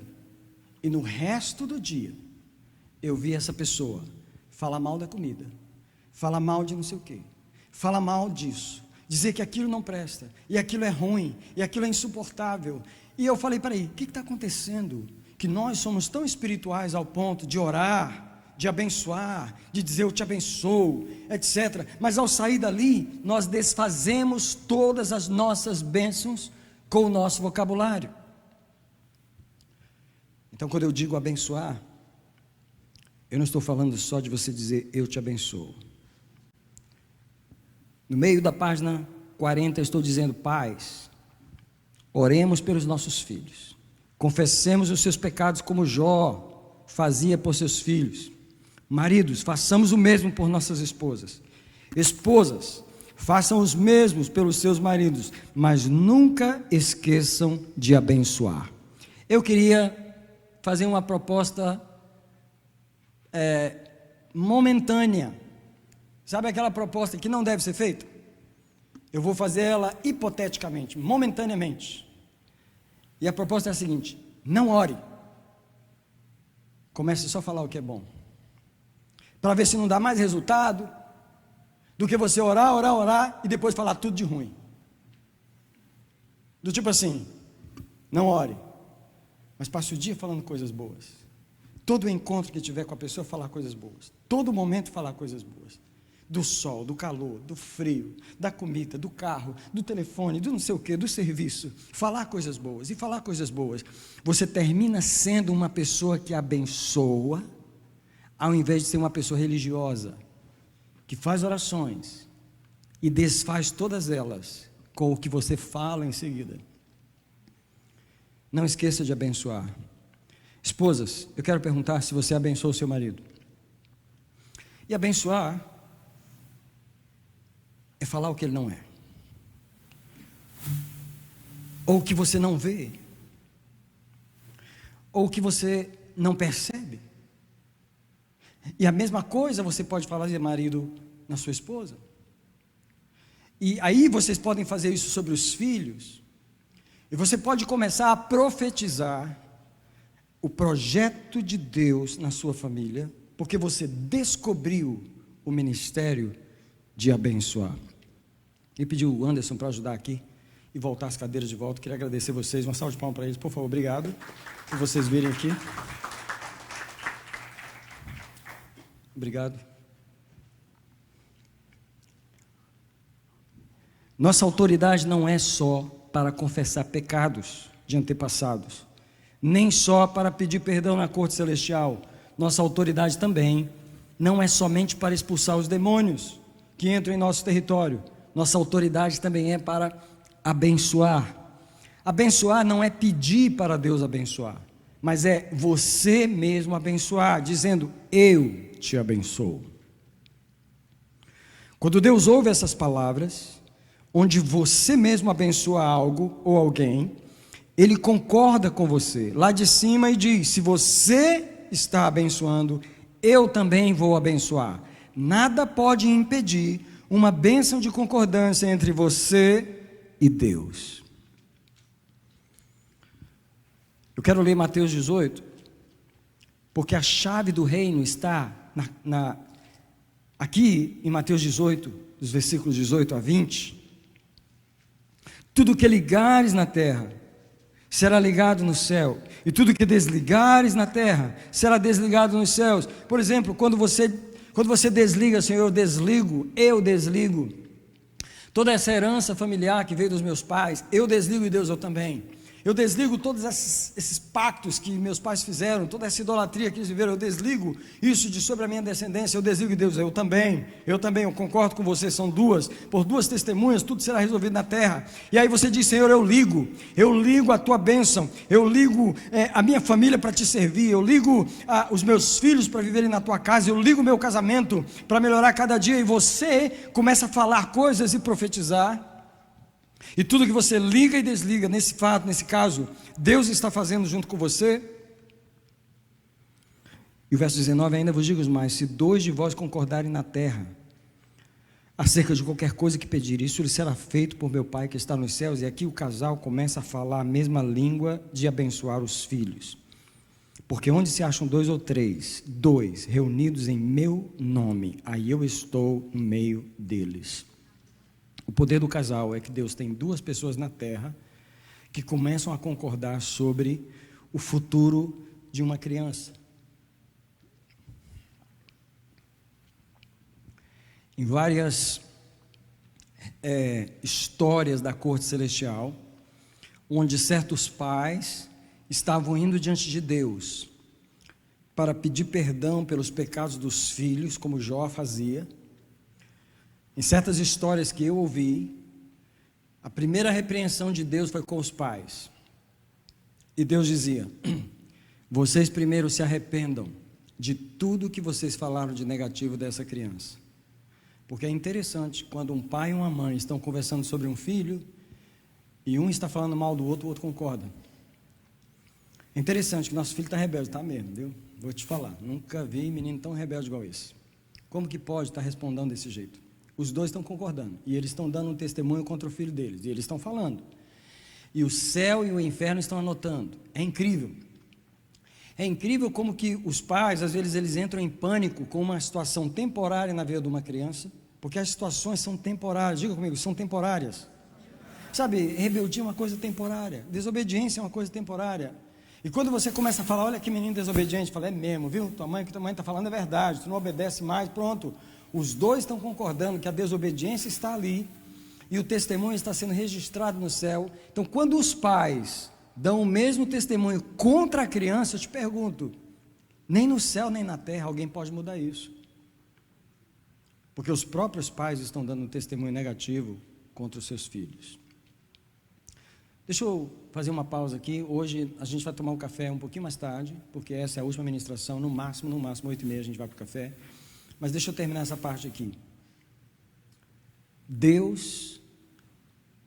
e no resto do dia, eu vi essa pessoa falar mal da comida, falar mal de não sei o quê, falar mal disso, dizer que aquilo não presta, e aquilo é ruim, e aquilo é insuportável. E eu falei, peraí, o que está acontecendo? Que nós somos tão espirituais ao ponto de orar, de abençoar, de dizer eu te abençoo, etc. Mas ao sair dali, nós desfazemos todas as nossas bênçãos com o nosso vocabulário. Então, quando eu digo abençoar, eu não estou falando só de você dizer eu te abençoo. No meio da página 40, eu estou dizendo, pais, oremos pelos nossos filhos, confessemos os seus pecados como Jó fazia por seus filhos. Maridos, façamos o mesmo por nossas esposas. Esposas, façam os mesmos pelos seus maridos, mas nunca esqueçam de abençoar. Eu queria fazer uma proposta momentânea. Sabe aquela proposta que não deve ser feita? Eu vou fazer ela hipoteticamente, momentaneamente. E a proposta é a seguinte: não ore. Comece só a falar o que é bom, para ver se não dá mais resultado do que você orar e depois falar tudo de ruim. Do tipo assim, não ore, mas passe o dia falando coisas boas. Todo encontro que tiver com a pessoa, falar coisas boas. Todo momento falar coisas boas. Do sol, do calor, do frio, da comida, do carro, do telefone, do não sei o que, do serviço. Falar coisas boas e falar coisas boas. Você termina sendo uma pessoa que abençoa, ao invés de ser uma pessoa religiosa, que faz orações e desfaz todas elas com o que você fala em seguida. Não esqueça de abençoar. Esposas, eu quero perguntar se você abençoou o seu marido. E abençoar é falar o que ele não é, ou o que você não vê, ou o que você não percebe. E a mesma coisa você pode falar de marido na sua esposa. E aí vocês podem fazer isso sobre os filhos. E você pode começar a profetizar o projeto de Deus na sua família, porque você descobriu o ministério de abençoar. E pediu o Anderson para ajudar aqui e voltar as cadeiras de volta. Queria agradecer vocês, uma salva de palmas para eles, por favor, obrigado por vocês virem aqui. Obrigado. Nossa autoridade não é só para confessar pecados de antepassados, nem só para pedir perdão na corte celestial. Nossa autoridade também não é somente para expulsar os demônios que entram em nosso território. Nossa autoridade também é para abençoar. Abençoar não é pedir para Deus abençoar, mas é você mesmo abençoar, dizendo, eu te abençoo. Quando Deus ouve essas palavras, onde você mesmo abençoa algo ou alguém, Ele concorda com você, lá de cima, e diz, se você está abençoando, eu também vou abençoar. Nada pode impedir uma bênção de concordância entre você e Deus. Eu quero ler Mateus 18, porque a chave do reino está aqui em Mateus 18, dos versículos 18 a 20. Tudo que ligares na terra será ligado no céu, e tudo que desligares na terra será desligado nos céus. Por exemplo, quando você desliga, Senhor, eu desligo toda essa herança familiar que veio dos meus pais, eu desligo e Deus eu também. Eu desligo todos esses pactos que meus pais fizeram, toda essa idolatria que eles viveram, eu desligo isso de sobre a minha descendência, eu desligo de Deus, eu também, eu concordo com você, são duas, por duas testemunhas, tudo será resolvido na terra. E aí você diz: Senhor, eu ligo a tua bênção, eu ligo a minha família para te servir, eu ligo os meus filhos para viverem na tua casa, eu ligo o meu casamento para melhorar cada dia, e você começa a falar coisas e profetizar. E tudo que você liga e desliga, nesse caso, Deus está fazendo junto com você. E o verso 19: ainda vos digo mais, se 2 de vós concordarem na terra, acerca de qualquer coisa que pedirem, isso lhe será feito por meu Pai que está nos céus. E aqui o casal começa a falar a mesma língua de abençoar os filhos. Porque onde se acham 2 ou 3, reunidos em meu nome, aí eu estou no meio deles. O poder do casal é que Deus tem 2 pessoas na terra que começam a concordar sobre o futuro de uma criança. Em várias histórias da corte celestial, onde certos pais estavam indo diante de Deus para pedir perdão pelos pecados dos filhos, como Jó fazia. Em certas histórias que eu ouvi, a primeira repreensão de Deus foi com os pais. E Deus dizia: vocês primeiro se arrependam de tudo que vocês falaram de negativo dessa criança. Porque é interessante, quando um pai e uma mãe estão conversando sobre um filho, e um está falando mal do outro, o outro concorda. É interessante que nosso filho está rebelde, está mesmo, viu? Vou te falar, nunca vi menino tão rebelde igual esse. Como que pode estar respondendo desse jeito? Os 2 estão concordando, e eles estão dando um testemunho contra o filho deles, e eles estão falando, e o céu e o inferno estão anotando. É incrível como que os pais, às vezes eles entram em pânico com uma situação temporária na vida de uma criança, porque as situações são temporárias. Diga comigo, são temporárias. Sabe, rebeldia é uma coisa temporária, desobediência é uma coisa temporária. E quando você começa a falar: olha que menino desobediente, fala: é mesmo, viu? Tua mãe está falando é verdade, tu não obedece mais, pronto. Os 2 estão concordando que a desobediência está ali, e o testemunho está sendo registrado no céu. Então, quando os pais dão o mesmo testemunho contra a criança, eu te pergunto: nem no céu nem na terra alguém pode mudar isso, porque os próprios pais estão dando um testemunho negativo contra os seus filhos. Deixa eu fazer uma pausa aqui. Hoje a gente vai tomar um café um pouquinho mais tarde, porque essa é a última ministração, no máximo 8h30 a gente vai para o café. Mas deixa eu terminar essa parte aqui. Deus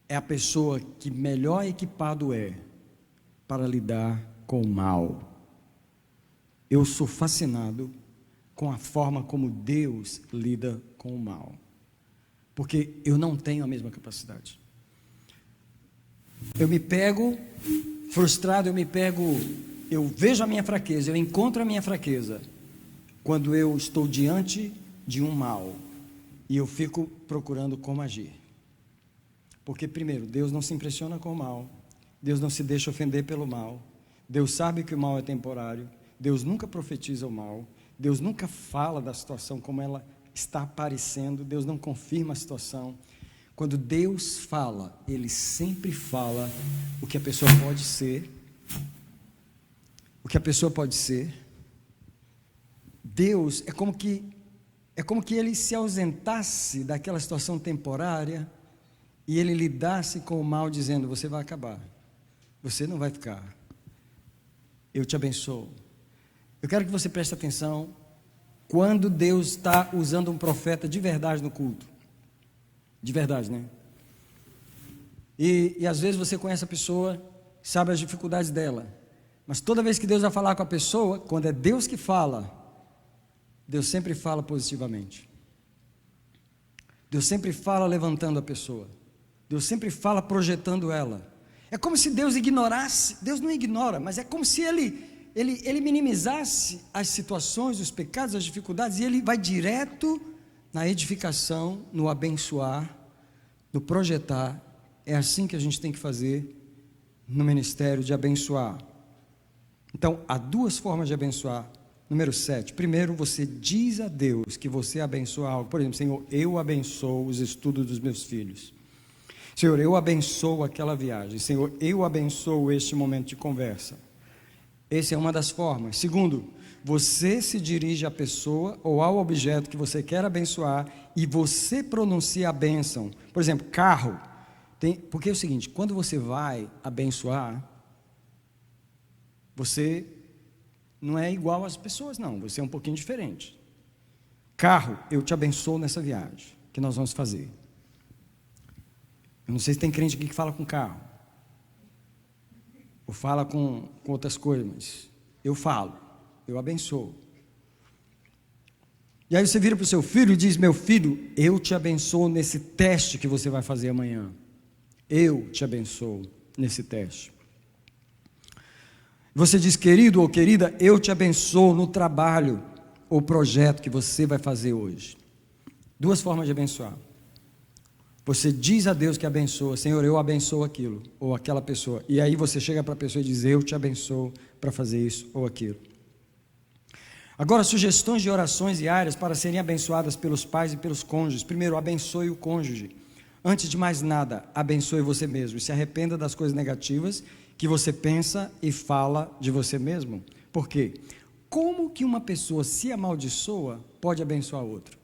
é a pessoa que melhor equipado é para lidar com o mal. Eu sou fascinado com a forma como Deus lida com o mal, porque eu não tenho a mesma capacidade. Eu me pego frustrado, eu vejo a minha fraqueza, eu encontro a minha fraqueza quando eu estou diante de um mal, e eu fico procurando como agir. Porque primeiro, Deus não se impressiona com o mal, Deus não se deixa ofender pelo mal, Deus sabe que o mal é temporário, Deus nunca profetiza o mal, Deus nunca fala da situação como ela está aparecendo, Deus não confirma a situação. Quando Deus fala, Ele sempre fala o que a pessoa pode ser, Deus é como que Ele se ausentasse daquela situação temporária e Ele lidasse com o mal dizendo: você vai acabar, você não vai ficar, eu te abençoo. Eu quero que você preste atenção quando Deus está usando um profeta de verdade no culto, de verdade, né? E às vezes você conhece a pessoa, sabe as dificuldades dela, mas toda vez que Deus vai falar com a pessoa, quando é Deus que fala, Deus sempre fala positivamente. Deus sempre fala levantando a pessoa. Deus sempre fala projetando ela. É como se Deus ignorasse. Deus não ignora, mas é como se Ele minimizasse as situações, os pecados, as dificuldades, e Ele vai direto na edificação, no abençoar, no projetar. É assim que a gente tem que fazer no ministério de abençoar. Então, há 2 formas de abençoar. Número 7, primeiro você diz a Deus que você abençoa algo. Por exemplo: Senhor, eu abençoo os estudos dos meus filhos. Senhor, eu abençoo aquela viagem. Senhor, eu abençoo este momento de conversa. Essa é uma das formas. Segundo, você se dirige à pessoa ou ao objeto que você quer abençoar e você pronuncia a bênção. Por exemplo, carro. Porque é o seguinte, quando você vai abençoar, você não é igual às pessoas, não. Você é um pouquinho diferente. Carro, eu te abençoo nessa viagem que nós vamos fazer. Eu não sei se tem crente aqui que fala com carro. Ou fala com outras coisas, mas eu falo. Eu abençoo. E aí você vira para o seu filho e diz: meu filho, eu te abençoo nesse teste que você vai fazer amanhã. Eu te abençoo nesse teste. Você diz: querido ou querida, eu te abençoo no trabalho ou projeto que você vai fazer hoje. Duas formas de abençoar. Você diz a Deus que abençoa: Senhor, eu abençoo aquilo ou aquela pessoa. E aí você chega para a pessoa e diz: eu te abençoo para fazer isso ou aquilo. Agora, sugestões de orações diárias para serem abençoadas pelos pais e pelos cônjuges. Primeiro, abençoe o cônjuge. Antes de mais nada, abençoe você mesmo. E se arrependa das coisas negativas que você pensa e fala de você mesmo. Por quê? Como que uma pessoa se amaldiçoa pode abençoar outro?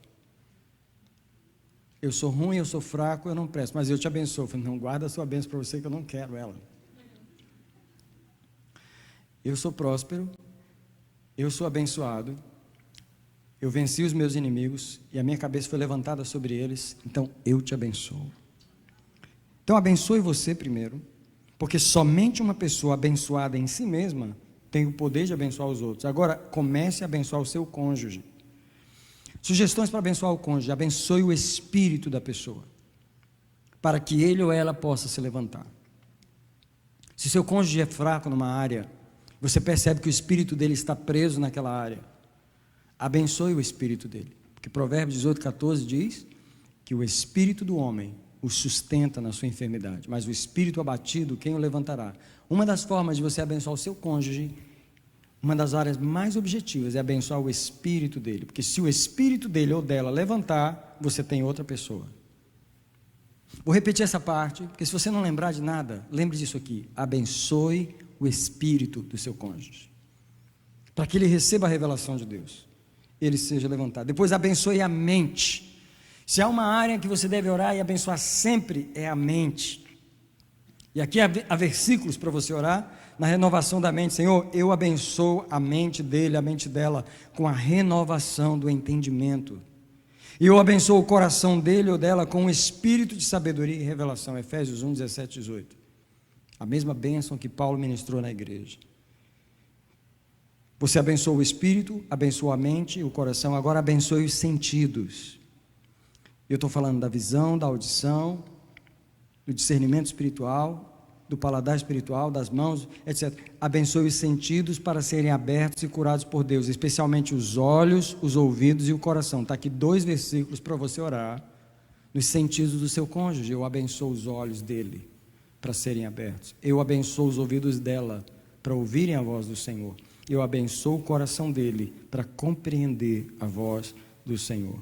Eu sou ruim, eu sou fraco, eu não presto, mas eu te abençoo. Eu falei: não, guarda a sua bênção para você que eu não quero ela. Eu sou próspero, eu sou abençoado, eu venci os meus inimigos e a minha cabeça foi levantada sobre eles, então eu te abençoo. Então abençoe você primeiro, porque somente uma pessoa abençoada em si mesma tem o poder de abençoar os outros. Agora comece a abençoar o seu cônjuge. Sugestões para abençoar o cônjuge: abençoe o espírito da pessoa, para que ele ou ela possa se levantar. Se seu cônjuge é fraco numa área, você percebe que o espírito dele está preso naquela área, abençoe o espírito dele, porque Provérbios 18:14 diz que o espírito do homem o sustenta na sua enfermidade, mas o espírito abatido, quem o levantará? Uma das formas de você abençoar o seu cônjuge, uma das áreas mais objetivas, é abençoar o espírito dele, porque se o espírito dele ou dela levantar, você tem outra pessoa. Vou repetir essa parte, porque se você não lembrar de nada, lembre disso aqui: abençoe o espírito do seu cônjuge, para que ele receba a revelação de Deus, ele seja levantado. Depois, abençoe a mente. Se há uma área que você deve orar e abençoar sempre, é a mente. E aqui há versículos para você orar na renovação da mente. Senhor, eu abençoo a mente dele, a mente dela, com a renovação do entendimento. E eu abençoo o coração dele ou dela com um espírito de sabedoria e revelação. Efésios 1, 17, 18. A mesma bênção que Paulo ministrou na igreja. Você abençoa o espírito, abençoa a mente e o coração. Agora abençoe os sentidos. Eu estou falando da visão, da audição, do discernimento espiritual, do paladar espiritual, das mãos, etc. Abençoe os sentidos para serem abertos e curados por Deus, especialmente os olhos, os ouvidos e o coração. Está aqui 2 versículos para você orar nos sentidos do seu cônjuge. Eu abençoo os olhos dele para serem abertos. Eu abençoo os ouvidos dela para ouvirem a voz do Senhor. Eu abençoo o coração dele para compreender a voz do Senhor.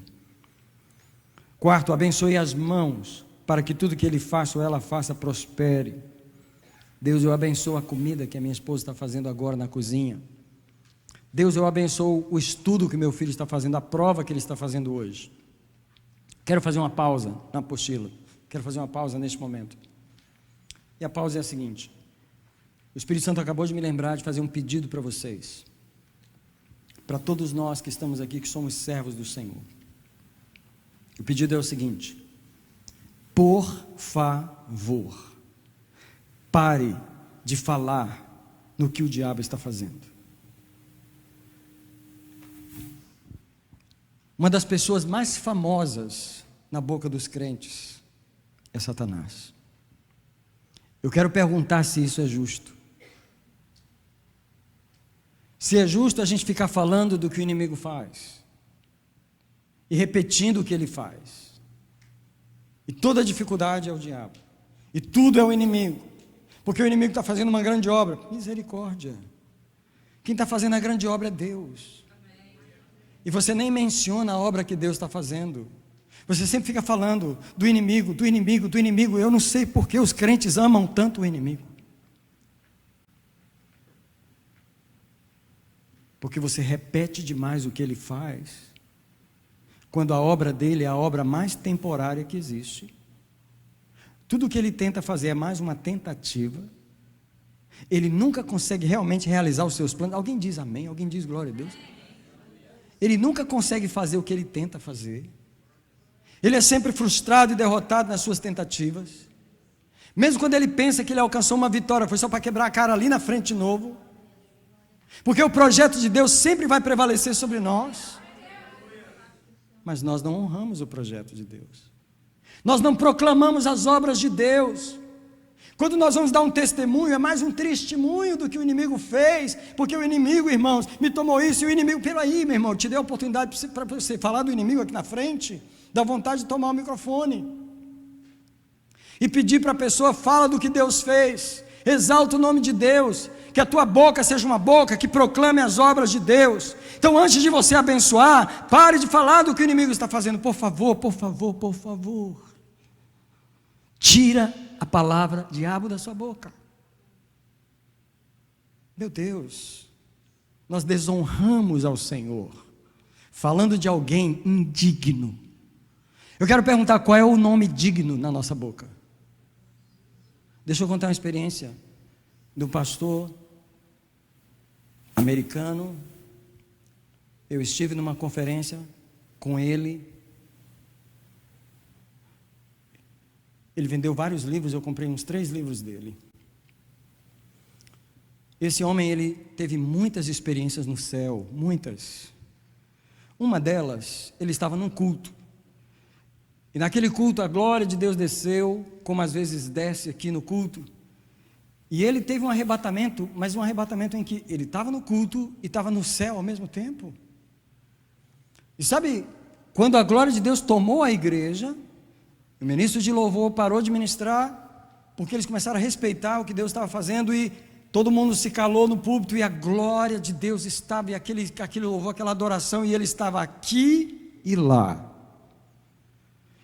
Quarto, abençoe as mãos para que tudo que ele faça ou ela faça prospere. Deus, eu abençoo a comida que a minha esposa está fazendo agora na cozinha. Deus, eu abençoo o estudo que meu filho está fazendo, a prova que ele está fazendo hoje. Quero fazer uma pausa na apostila. Quero fazer uma pausa neste momento. E a pausa é a seguinte: o Espírito Santo acabou de me lembrar de fazer um pedido para vocês, para todos nós que estamos aqui, que somos servos do Senhor. O pedido é o seguinte: por favor, pare de falar no que o diabo está fazendo. Uma das pessoas mais famosas na boca dos crentes é Satanás. Eu quero perguntar se isso é justo. Se é justo a gente ficar falando do que o inimigo faz e repetindo o que ele faz. E toda dificuldade é o diabo. E tudo é o inimigo. Porque o inimigo está fazendo uma grande obra. Misericórdia. Quem está fazendo a grande obra é Deus. E você nem menciona a obra que Deus está fazendo. Você sempre fica falando do inimigo, do inimigo, do inimigo. Eu não sei por que os crentes amam tanto o inimigo. Porque você repete demais o que ele faz, quando a obra dele é a obra mais temporária que existe. Tudo o que ele tenta fazer é mais uma tentativa. Ele nunca consegue realmente realizar os seus planos. Alguém diz amém? Alguém diz glória a Deus? Ele nunca consegue fazer o que ele tenta fazer. Ele é sempre frustrado e derrotado nas suas tentativas. Mesmo quando ele pensa que ele alcançou uma vitória, foi só para quebrar a cara ali na frente de novo. Porque o projeto de Deus sempre vai prevalecer sobre nós. Mas nós não honramos o projeto de Deus. Nós não proclamamos as obras de Deus. Quando nós vamos dar um testemunho, é mais um testemunho do que o inimigo fez, porque o inimigo, irmãos, me tomou isso, e o inimigo, peraí, meu irmão, te dei a oportunidade para você falar do inimigo aqui na frente, dá vontade de tomar o microfone, e pedir para a pessoa, fala do que Deus fez, exalta o nome de Deus, que a tua boca seja uma boca que proclame as obras de Deus. Então antes de você abençoar, pare de falar do que o inimigo está fazendo, por favor, por favor, por favor, tira a palavra diabo da sua boca. Meu Deus, nós desonramos ao Senhor, falando de alguém indigno. Eu quero perguntar qual é o nome digno na nossa boca. Deixa eu contar uma experiência do pastor americano. Eu estive numa conferência com ele. Ele vendeu vários livros, eu comprei uns 3 livros dele. Esse homem, ele teve muitas experiências no céu, muitas. Uma delas, ele estava num culto. E naquele culto a glória de Deus desceu, como às vezes desce aqui no culto. E ele teve um arrebatamento, mas um arrebatamento em que ele estava no culto e estava no céu ao mesmo tempo. E sabe, quando a glória de Deus tomou a igreja, o ministro de louvor parou de ministrar, porque eles começaram a respeitar o que Deus estava fazendo, e todo mundo se calou no púlpito, e a glória de Deus estava, e aquele louvor, aquela adoração, e ele estava aqui e lá.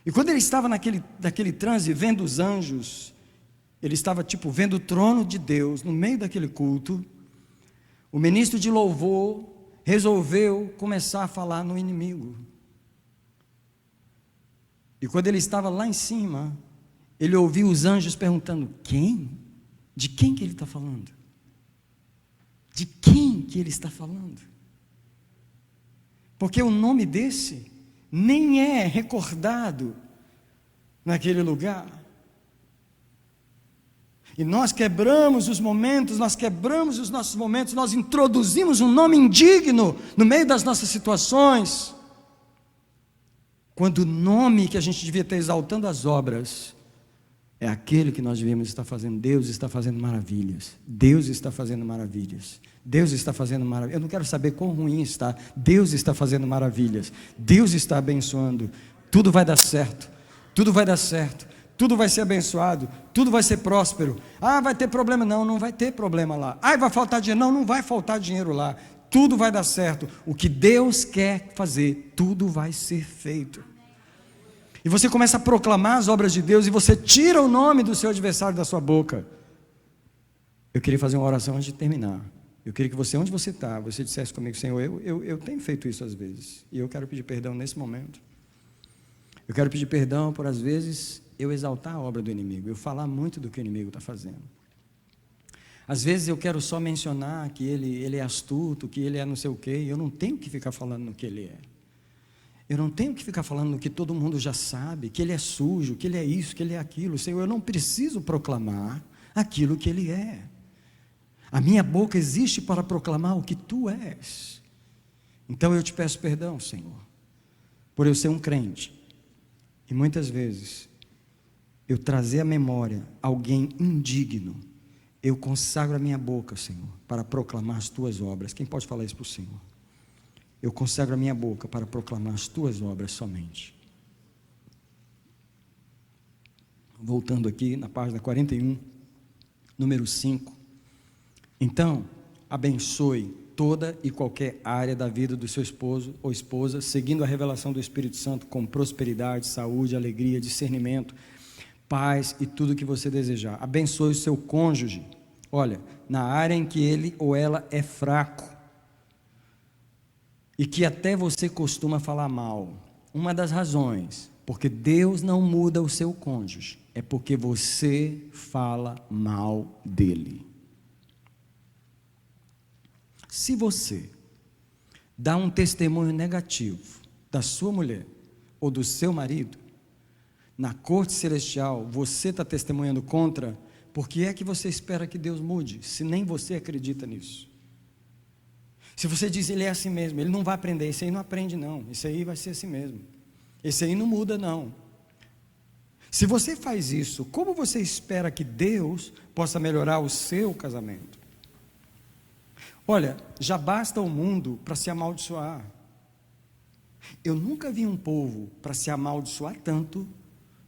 E quando ele estava naquele transe, vendo os anjos, ele estava vendo o trono de Deus, no meio daquele culto, o ministro de louvor resolveu começar a falar no inimigo. E quando ele estava lá em cima, ele ouviu os anjos perguntando, quem? De quem que ele está falando? De quem que ele está falando? Porque o nome desse nem é recordado naquele lugar. E nós quebramos os momentos, nós quebramos os nossos momentos, nós introduzimos um nome indigno no meio das nossas situações, quando o nome que a gente devia estar exaltando as obras é aquele que nós devíamos estar fazendo. Deus está fazendo maravilhas, Deus está fazendo maravilhas, Deus está fazendo maravilhas. Eu não quero saber quão ruim está, Deus está fazendo maravilhas, Deus está abençoando, tudo vai dar certo, tudo vai dar certo, tudo vai ser abençoado, tudo vai ser próspero. Vai ter problema? Não, não vai ter problema lá. Vai faltar dinheiro? Não, não vai faltar dinheiro lá. Tudo vai dar certo. O que Deus quer fazer, tudo vai ser feito. E você começa a proclamar as obras de Deus, e você tira o nome do seu adversário da sua boca. Eu queria fazer uma oração antes de terminar. Eu queria que você, onde você está, você dissesse comigo, Senhor, eu tenho feito isso às vezes, e eu quero pedir perdão nesse momento. Eu quero pedir perdão por, às vezes, eu exaltar a obra do inimigo, eu falar muito do que o inimigo está fazendo. Às vezes eu quero só mencionar que ele é astuto, que ele é não sei o quê, e eu não tenho que ficar falando no que ele é. Eu não tenho que ficar falando no que todo mundo já sabe, que ele é sujo, que ele é isso, que ele é aquilo. Senhor, eu não preciso proclamar aquilo que ele é. A minha boca existe para proclamar o que tu és. Então eu te peço perdão, Senhor, por eu ser um crente, e muitas vezes eu trazer à memória alguém indigno. Eu consagro a minha boca, Senhor, para proclamar as tuas obras. Quem pode falar isso para o Senhor? Eu consagro a minha boca para proclamar as tuas obras somente. Voltando aqui na página 41, número 5. Então, abençoe toda e qualquer área da vida do seu esposo ou esposa, seguindo a revelação do Espírito Santo com prosperidade, saúde, alegria, discernimento, paz e tudo que você desejar. Abençoe o seu cônjuge, olha, na área em que ele ou ela é fraco e que até você costuma falar mal. Uma das razões porque Deus não muda o seu cônjuge é porque você fala mal dele. Se você dá um testemunho negativo da sua mulher ou do seu marido, na corte celestial você está testemunhando contra, por que é que você espera que Deus mude, se nem você acredita nisso? Se você diz, ele é assim mesmo, ele não vai aprender, esse aí não aprende não, esse aí vai ser assim mesmo, esse aí não muda não. Se você faz isso, como você espera que Deus possa melhorar o seu casamento? Olha, já basta o mundo para se amaldiçoar. Eu nunca vi um povo para se amaldiçoar tanto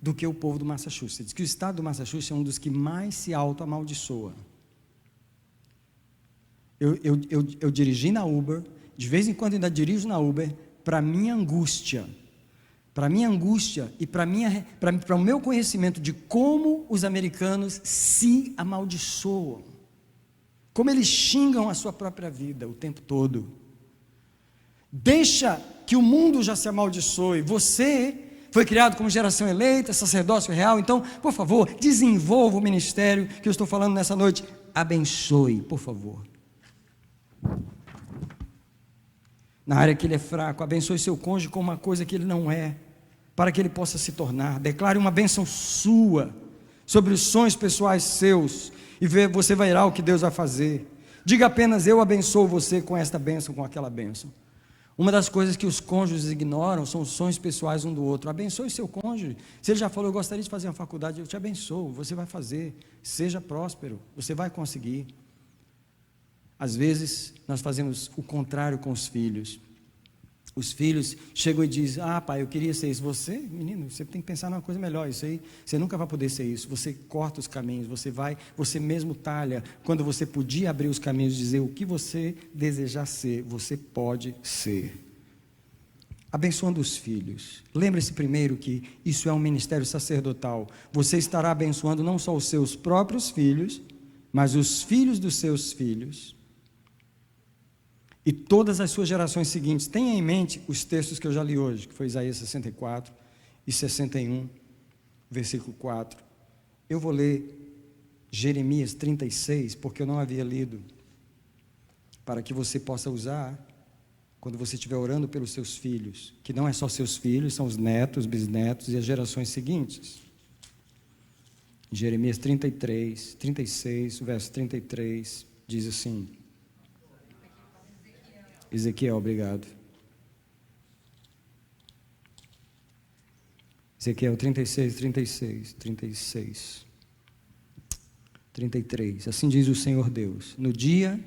do que o povo do Massachusetts, que o estado do Massachusetts é um dos que mais se auto-amaldiçoa. Eu dirigi na Uber, de vez em quando ainda dirijo na Uber, para minha angústia e para o meu conhecimento de como os americanos se amaldiçoam, como eles xingam a sua própria vida o tempo todo. Deixa que o mundo já se amaldiçoe. Você foi criado como geração eleita, sacerdócio real, então, por favor, desenvolva o ministério que eu estou falando nessa noite. Abençoe, por favor. Na área que ele é fraco, abençoe seu cônjuge com uma coisa que ele não é, para que ele possa se tornar. Declare uma bênção sua sobre os sonhos pessoais seus, e você verá o que Deus vai fazer. Diga apenas, eu abençoo você com esta bênção, com aquela bênção. Uma das coisas que os cônjuges ignoram são os sonhos pessoais um do outro. Abençoe seu cônjuge. Se ele já falou, eu gostaria de fazer uma faculdade, eu te abençoo, você vai fazer. Seja próspero, você vai conseguir. Às vezes, nós fazemos o contrário com os filhos. Os filhos chegam e dizem, pai, eu queria ser isso. Você, menino, você tem que pensar numa coisa melhor. Isso aí, você nunca vai poder ser isso. Você corta os caminhos, você mesmo talha. Quando você podia abrir os caminhos e dizer o que você desejar ser, você pode ser. Abençoando os filhos. Lembre-se primeiro que isso é um ministério sacerdotal. Você estará abençoando não só os seus próprios filhos, mas os filhos dos seus filhos. E todas as suas gerações seguintes. Tenha em mente os textos que eu já li hoje, que foi Isaías 64 e 61, versículo 4. Eu vou ler Jeremias 36, porque eu não havia lido, para que você possa usar, quando você estiver orando pelos seus filhos, que não é só seus filhos, são os netos, bisnetos e as gerações seguintes. Jeremias 33, 36, o verso 33, diz assim... Ezequiel, obrigado. Ezequiel 36, 33. Assim diz o Senhor Deus: no dia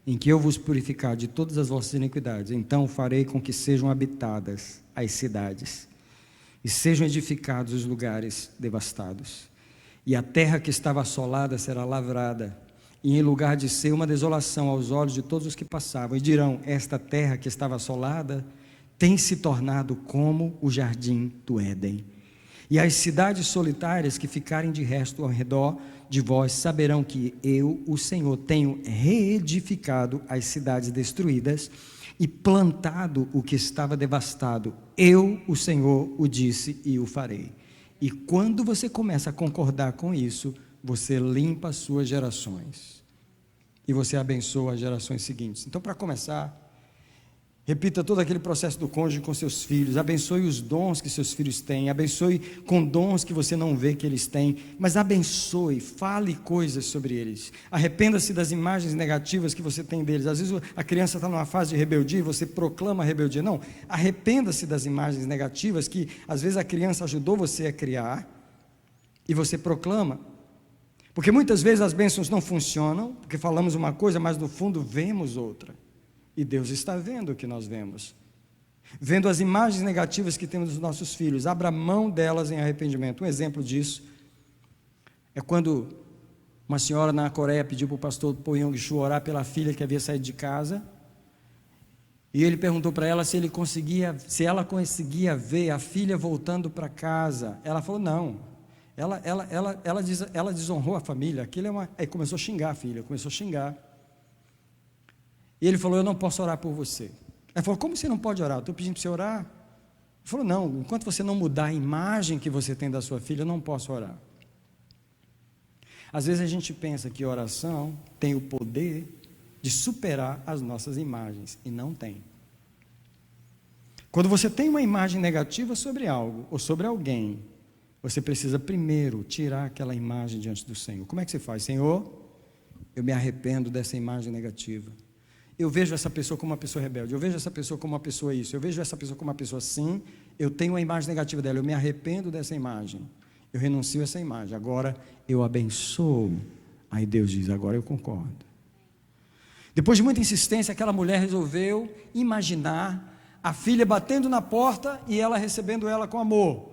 em que eu vos purificar de todas as vossas iniquidades, então farei com que sejam habitadas as cidades, e sejam edificados os lugares devastados, e a terra que estava assolada será lavrada, e em lugar de ser uma desolação aos olhos de todos os que passavam, e dirão, esta terra que estava assolada, tem se tornado como o jardim do Éden. E as cidades solitárias que ficarem de resto ao redor de vós, saberão que eu, o Senhor, tenho reedificado as cidades destruídas, e plantado o que estava devastado. Eu, o Senhor, o disse e o farei. E quando você começa a concordar com isso, você limpa as suas gerações e você abençoa as gerações seguintes. Então, para começar, repita todo aquele processo do cônjuge com seus filhos. Abençoe os dons que seus filhos têm. Abençoe com dons que você não vê que eles têm. Mas abençoe, fale coisas sobre eles. Arrependa-se das imagens negativas que você tem deles. Às vezes a criança está numa fase de rebeldia e você proclama a rebeldia. Não, arrependa-se das imagens negativas que às vezes a criança ajudou você a criar e você proclama. Porque muitas vezes as bênçãos não funcionam, porque falamos uma coisa, mas no fundo vemos outra. E Deus está vendo o que nós vemos. Vendo as imagens negativas que temos dos nossos filhos. Abra mão delas em arrependimento. Um exemplo disso é quando uma senhora na Coreia pediu para o pastor Po Yong-Chu orar pela filha que havia saído de casa. E ele perguntou para ela se ela conseguia ver a filha voltando para casa. Ela falou, não. Ela desonrou a família. Aí começou a xingar a filha, começou a xingar. E ele falou, eu não posso orar por você. Ela falou, como você não pode orar? Eu estou pedindo para você orar. Ele falou, não, enquanto você não mudar a imagem que você tem da sua filha, eu não posso orar. Às vezes a gente pensa que oração tem o poder de superar as nossas imagens, e não tem. Quando você tem uma imagem negativa sobre algo, ou sobre alguém, você precisa primeiro tirar aquela imagem diante do Senhor. Como é que você faz? Senhor, eu me arrependo dessa imagem negativa. Eu vejo essa pessoa como uma pessoa rebelde, eu vejo essa pessoa como uma pessoa isso, eu vejo essa pessoa como uma pessoa assim, eu tenho uma imagem negativa dela, eu me arrependo dessa imagem, eu renuncio a essa imagem, agora eu abençoo. Aí Deus diz, agora eu concordo. Depois de muita insistência, aquela mulher resolveu imaginar a filha batendo na porta e ela recebendo ela com amor,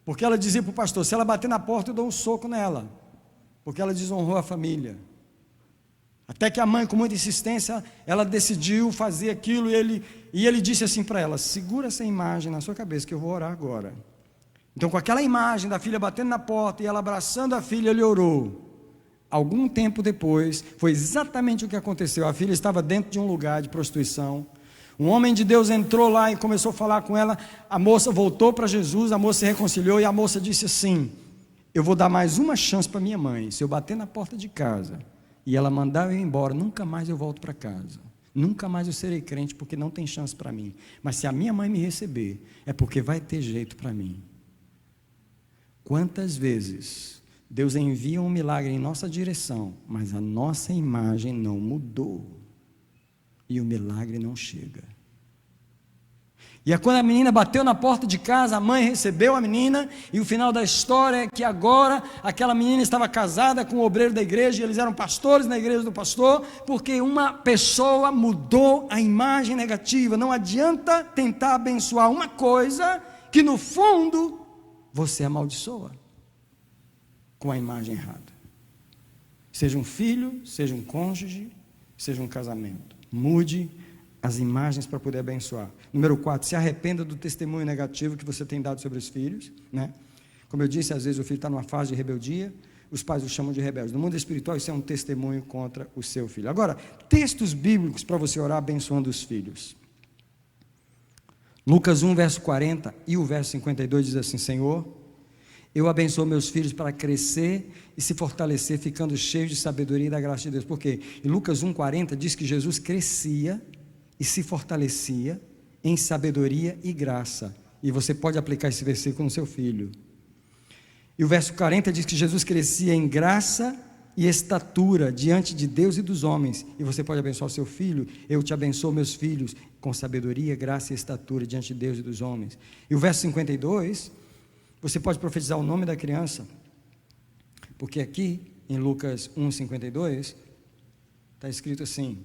porque ela dizia para o pastor, se ela bater na porta eu dou um soco nela, porque ela desonrou a família. Até que a mãe, com muita insistência, ela decidiu fazer aquilo, e ele disse assim para ela, segura essa imagem na sua cabeça que eu vou orar agora. Então, com aquela imagem da filha batendo na porta e ela abraçando a filha, ele orou. Algum tempo depois, foi exatamente o que aconteceu. A filha estava dentro de um lugar de prostituição. Um homem de Deus entrou lá e começou a falar com ela. A moça voltou para Jesus, a moça se reconciliou e a moça disse assim, eu vou dar mais uma chance para minha mãe. Se eu bater na porta de casa e ela mandar eu ir embora, nunca mais eu volto para casa. Nunca mais eu serei crente porque não tem chance para mim. Mas se a minha mãe me receber, é porque vai ter jeito para mim. Quantas vezes Deus envia um milagre em nossa direção, mas a nossa imagem não mudou e o milagre não chega. E é quando a menina bateu na porta de casa, a mãe recebeu a menina, e o final da história é que agora aquela menina estava casada com o obreiro da igreja, e eles eram pastores na igreja do pastor, porque uma pessoa mudou a imagem negativa. Não adianta tentar abençoar uma coisa que no fundo você amaldiçoa com a imagem errada. Seja um filho, seja um cônjuge, seja um casamento. Mude as imagens para poder abençoar. Número 4, se arrependa do testemunho negativo que você tem dado sobre os filhos, né? Como eu disse, às vezes o filho está numa fase de rebeldia, os pais o chamam de rebelde. No mundo espiritual, isso é um testemunho contra o seu filho. Agora, textos bíblicos para você orar abençoando os filhos. Lucas 1, verso 40 e o verso 52 diz assim, Senhor, eu abençoo meus filhos para crescer e se fortalecer, ficando cheios de sabedoria e da graça de Deus. Por quê? Em Lucas 1, 40 diz que Jesus crescia e se fortalecia em sabedoria e graça. E você pode aplicar esse versículo no seu filho. E o verso 40 diz que Jesus crescia em graça e estatura diante de Deus e dos homens. E você pode abençoar o seu filho. Eu te abençoo meus filhos com sabedoria, graça e estatura diante de Deus e dos homens. E o verso 52, você pode profetizar o nome da criança. Porque aqui, em Lucas 1, 52, está escrito assim.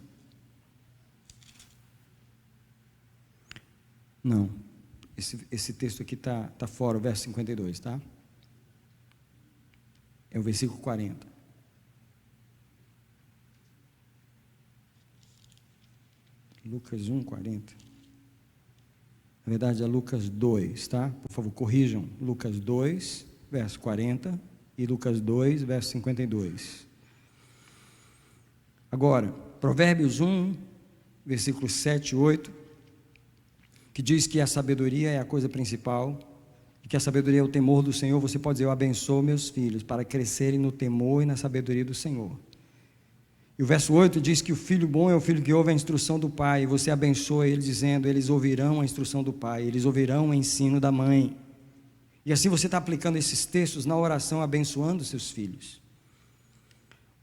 Não, esse texto aqui está fora, o verso 52, tá? É o versículo 40. Lucas 1, 40. Na verdade é Lucas 2, tá? Por favor, corrijam. Lucas 2, verso 40 e Lucas 2, verso 52. Agora, Provérbios 1, versículos 7 e 8. Que diz que a sabedoria é a coisa principal, e que a sabedoria é o temor do Senhor. Você pode dizer, eu abençoo meus filhos para crescerem no temor e na sabedoria do Senhor. E o verso 8 diz que o filho bom é o filho que ouve a instrução do pai, e você abençoa ele dizendo, eles ouvirão a instrução do pai, eles ouvirão o ensino da mãe. E assim você está aplicando esses textos na oração, abençoando seus filhos.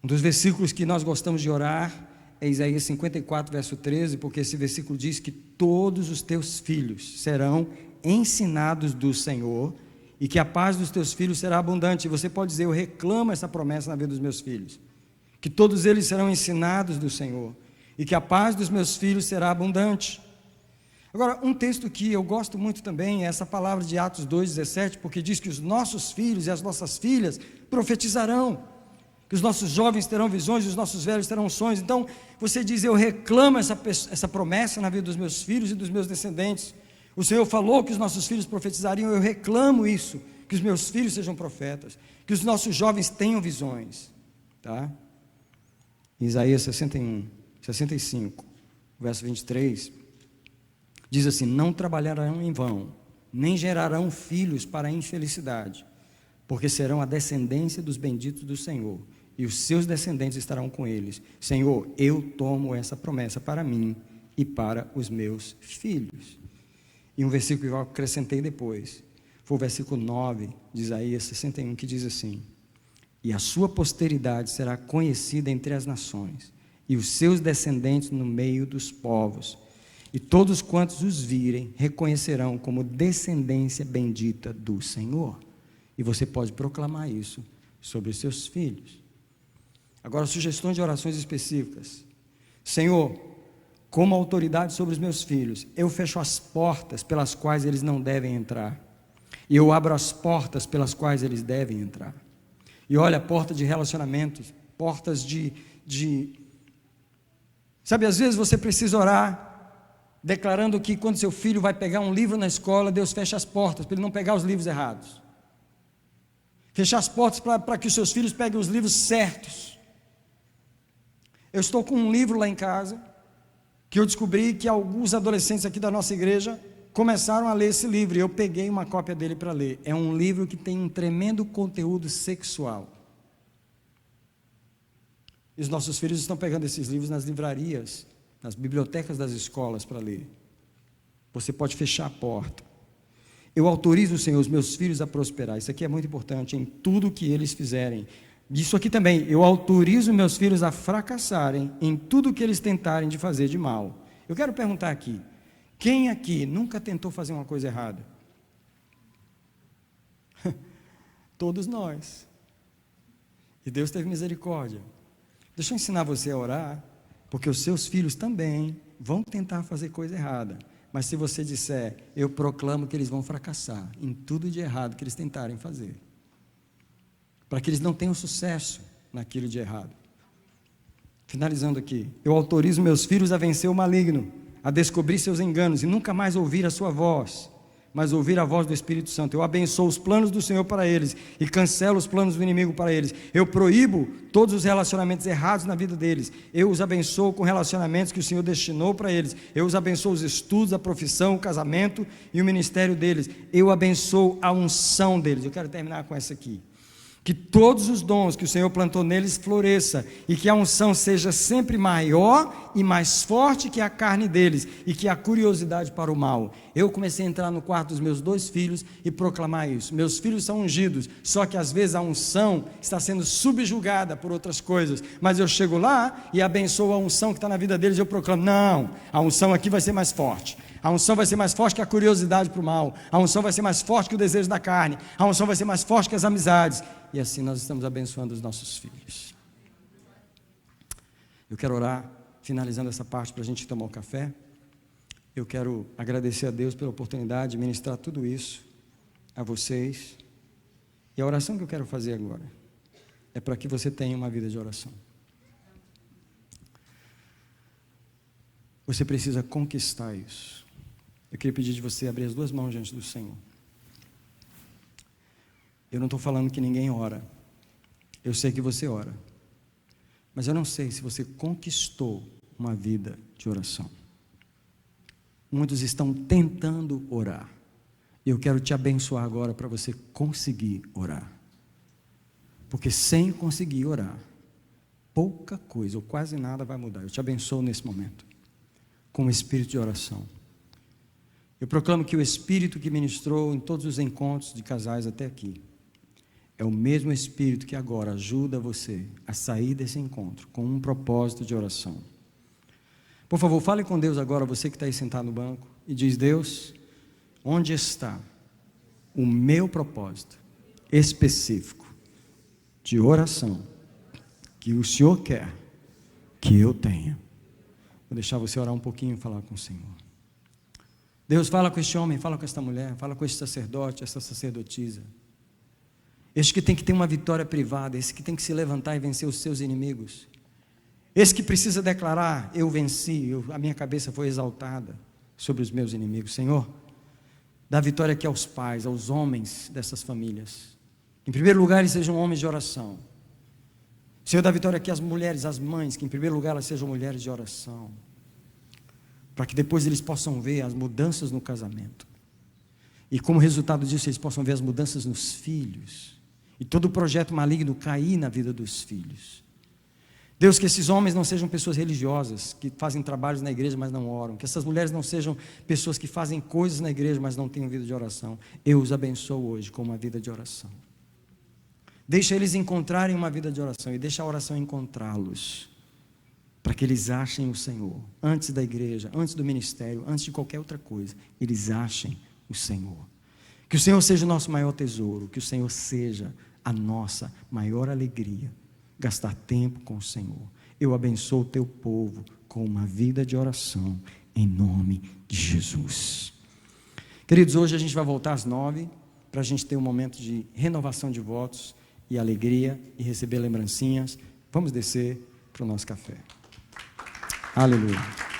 Um dos versículos que nós gostamos de orar é Isaías 54, verso 13, porque esse versículo diz que todos os teus filhos serão ensinados do Senhor e que a paz dos teus filhos será abundante. E você pode dizer, eu reclamo essa promessa na vida dos meus filhos, que todos eles serão ensinados do Senhor e que a paz dos meus filhos será abundante. Agora, um texto que eu gosto muito também é essa palavra de Atos 2,17, porque diz que os nossos filhos e as nossas filhas profetizarão. que os nossos jovens terão visões e os nossos velhos terão sonhos. Então, você diz, eu reclamo essa promessa na vida dos meus filhos e dos meus descendentes. O Senhor falou que os nossos filhos profetizariam, eu reclamo isso, que os meus filhos sejam profetas, que os nossos jovens tenham visões. Tá? Isaías 65, verso 23, diz assim, não trabalharão em vão, nem gerarão filhos para a infelicidade, porque serão a descendência dos benditos do Senhor, e os seus descendentes estarão com eles. Senhor, eu tomo essa promessa para mim e para os meus filhos. E um versículo que eu acrescentei depois, foi o versículo 9 de Isaías 61, que diz assim, e a sua posteridade será conhecida entre as nações, e os seus descendentes no meio dos povos, e todos quantos os virem, reconhecerão como descendência bendita do Senhor. E você pode proclamar isso sobre os seus filhos. Agora, sugestões de orações específicas. Senhor, como autoridade sobre os meus filhos, eu fecho as portas pelas quais eles não devem entrar, e eu abro as portas pelas quais eles devem entrar. E olha, porta de relacionamentos, portas de... Sabe, às vezes você precisa orar, declarando que quando seu filho vai pegar um livro na escola, Deus fecha as portas para ele não pegar os livros errados. Fechar as portas para que os seus filhos peguem os livros certos. Eu estou com um livro lá em casa, que eu descobri que alguns adolescentes aqui da nossa igreja começaram a ler esse livro, e eu peguei uma cópia dele para ler. É um livro que tem um tremendo conteúdo sexual. E os nossos filhos estão pegando esses livros nas livrarias, nas bibliotecas das escolas para ler. Você pode fechar a porta. Eu autorizo, Senhor, os meus filhos a prosperar. Isso aqui é muito importante, em tudo que eles fizerem. Isso aqui também, eu autorizo meus filhos a fracassarem em tudo que eles tentarem de fazer de mal. Eu quero perguntar aqui, quem aqui nunca tentou fazer uma coisa errada? Todos nós. E Deus teve misericórdia. Deixa eu ensinar você a orar, porque os seus filhos também vão tentar fazer coisa errada. Mas se você disser, eu proclamo que eles vão fracassar em tudo de errado que eles tentarem fazer, para que eles não tenham sucesso naquilo de errado. Finalizando aqui, eu autorizo meus filhos a vencer o maligno, a descobrir seus enganos e nunca mais ouvir a sua voz, mas ouvir a voz do Espírito Santo. Eu abençoo os planos do Senhor para eles e cancelo os planos do inimigo para eles. Eu proíbo todos os relacionamentos errados na vida deles. Eu os abençoo com relacionamentos que o Senhor destinou para eles. Eu os abençoo os estudos, a profissão, o casamento e o ministério deles. Eu abençoo a unção deles. Eu quero terminar com essa aqui. Que todos os dons que o Senhor plantou neles floresça, e que a unção seja sempre maior e mais forte que a carne deles, e que a curiosidade para o mal. Eu comecei a entrar no quarto dos meus 2 filhos e proclamar isso. Meus filhos são ungidos, só que às vezes a unção está sendo subjugada por outras coisas, mas eu chego lá e abençoo a unção que está na vida deles, e eu proclamo, não, a unção aqui vai ser mais forte. A unção vai ser mais forte que a curiosidade para o mal. A unção vai ser mais forte que o desejo da carne. A unção vai ser mais forte que as amizades. E assim nós estamos abençoando os nossos filhos. Eu quero orar, finalizando essa parte para a gente tomar um café. Eu quero agradecer a Deus pela oportunidade de ministrar tudo isso a vocês. E a oração que eu quero fazer agora é para que você tenha uma vida de oração. Você precisa conquistar isso. Eu queria pedir de você abrir as 2 mãos diante do Senhor. Eu não estou falando que ninguém ora. Eu sei que você ora. Mas eu não sei se você conquistou uma vida de oração. Muitos estão tentando orar. E eu quero te abençoar agora para você conseguir orar. Porque sem conseguir orar, pouca coisa ou quase nada vai mudar. Eu te abençoo nesse momento, com o espírito de oração. Eu proclamo que o Espírito que ministrou em todos os encontros de casais até aqui, é o mesmo Espírito que agora ajuda você a sair desse encontro com um propósito de oração. Por favor, fale com Deus agora, você que está aí sentado no banco, e diz, Deus, onde está o meu propósito específico de oração que o Senhor quer que eu tenha? Vou deixar você orar um pouquinho e falar com o Senhor. Deus, fala com este homem, fala com esta mulher, fala com este sacerdote, esta sacerdotisa. esse que tem que ter uma vitória privada, esse que tem que se levantar e vencer os seus inimigos, esse que precisa declarar: eu venci, a minha cabeça foi exaltada sobre os meus inimigos. Senhor, dá vitória aqui aos pais, aos homens dessas famílias. Em primeiro lugar, eles sejam homens de oração. Senhor, dá vitória aqui às mulheres, às mães, que em primeiro lugar elas sejam mulheres de oração, para que depois eles possam ver as mudanças no casamento, e como resultado disso eles possam ver as mudanças nos filhos, e todo o projeto maligno cair na vida dos filhos. Deus, que esses homens não sejam pessoas religiosas, que fazem trabalhos na igreja, mas não oram. Que essas mulheres não sejam pessoas que fazem coisas na igreja, mas não tenham vida de oração. Eu os abençoo hoje com uma vida de oração. Deixa eles encontrarem uma vida de oração e deixa a oração encontrá-los, para que eles achem o Senhor, antes da igreja, antes do ministério, antes de qualquer outra coisa, eles achem o Senhor. Que o Senhor seja o nosso maior tesouro, que o Senhor seja a nossa maior alegria, gastar tempo com o Senhor. Eu abençoo o teu povo com uma vida de oração, em nome de Jesus. Queridos, hoje a gente vai voltar às 9, para a gente ter um momento de renovação de votos e alegria, e receber lembrancinhas. Vamos descer para o nosso café. Aleluia.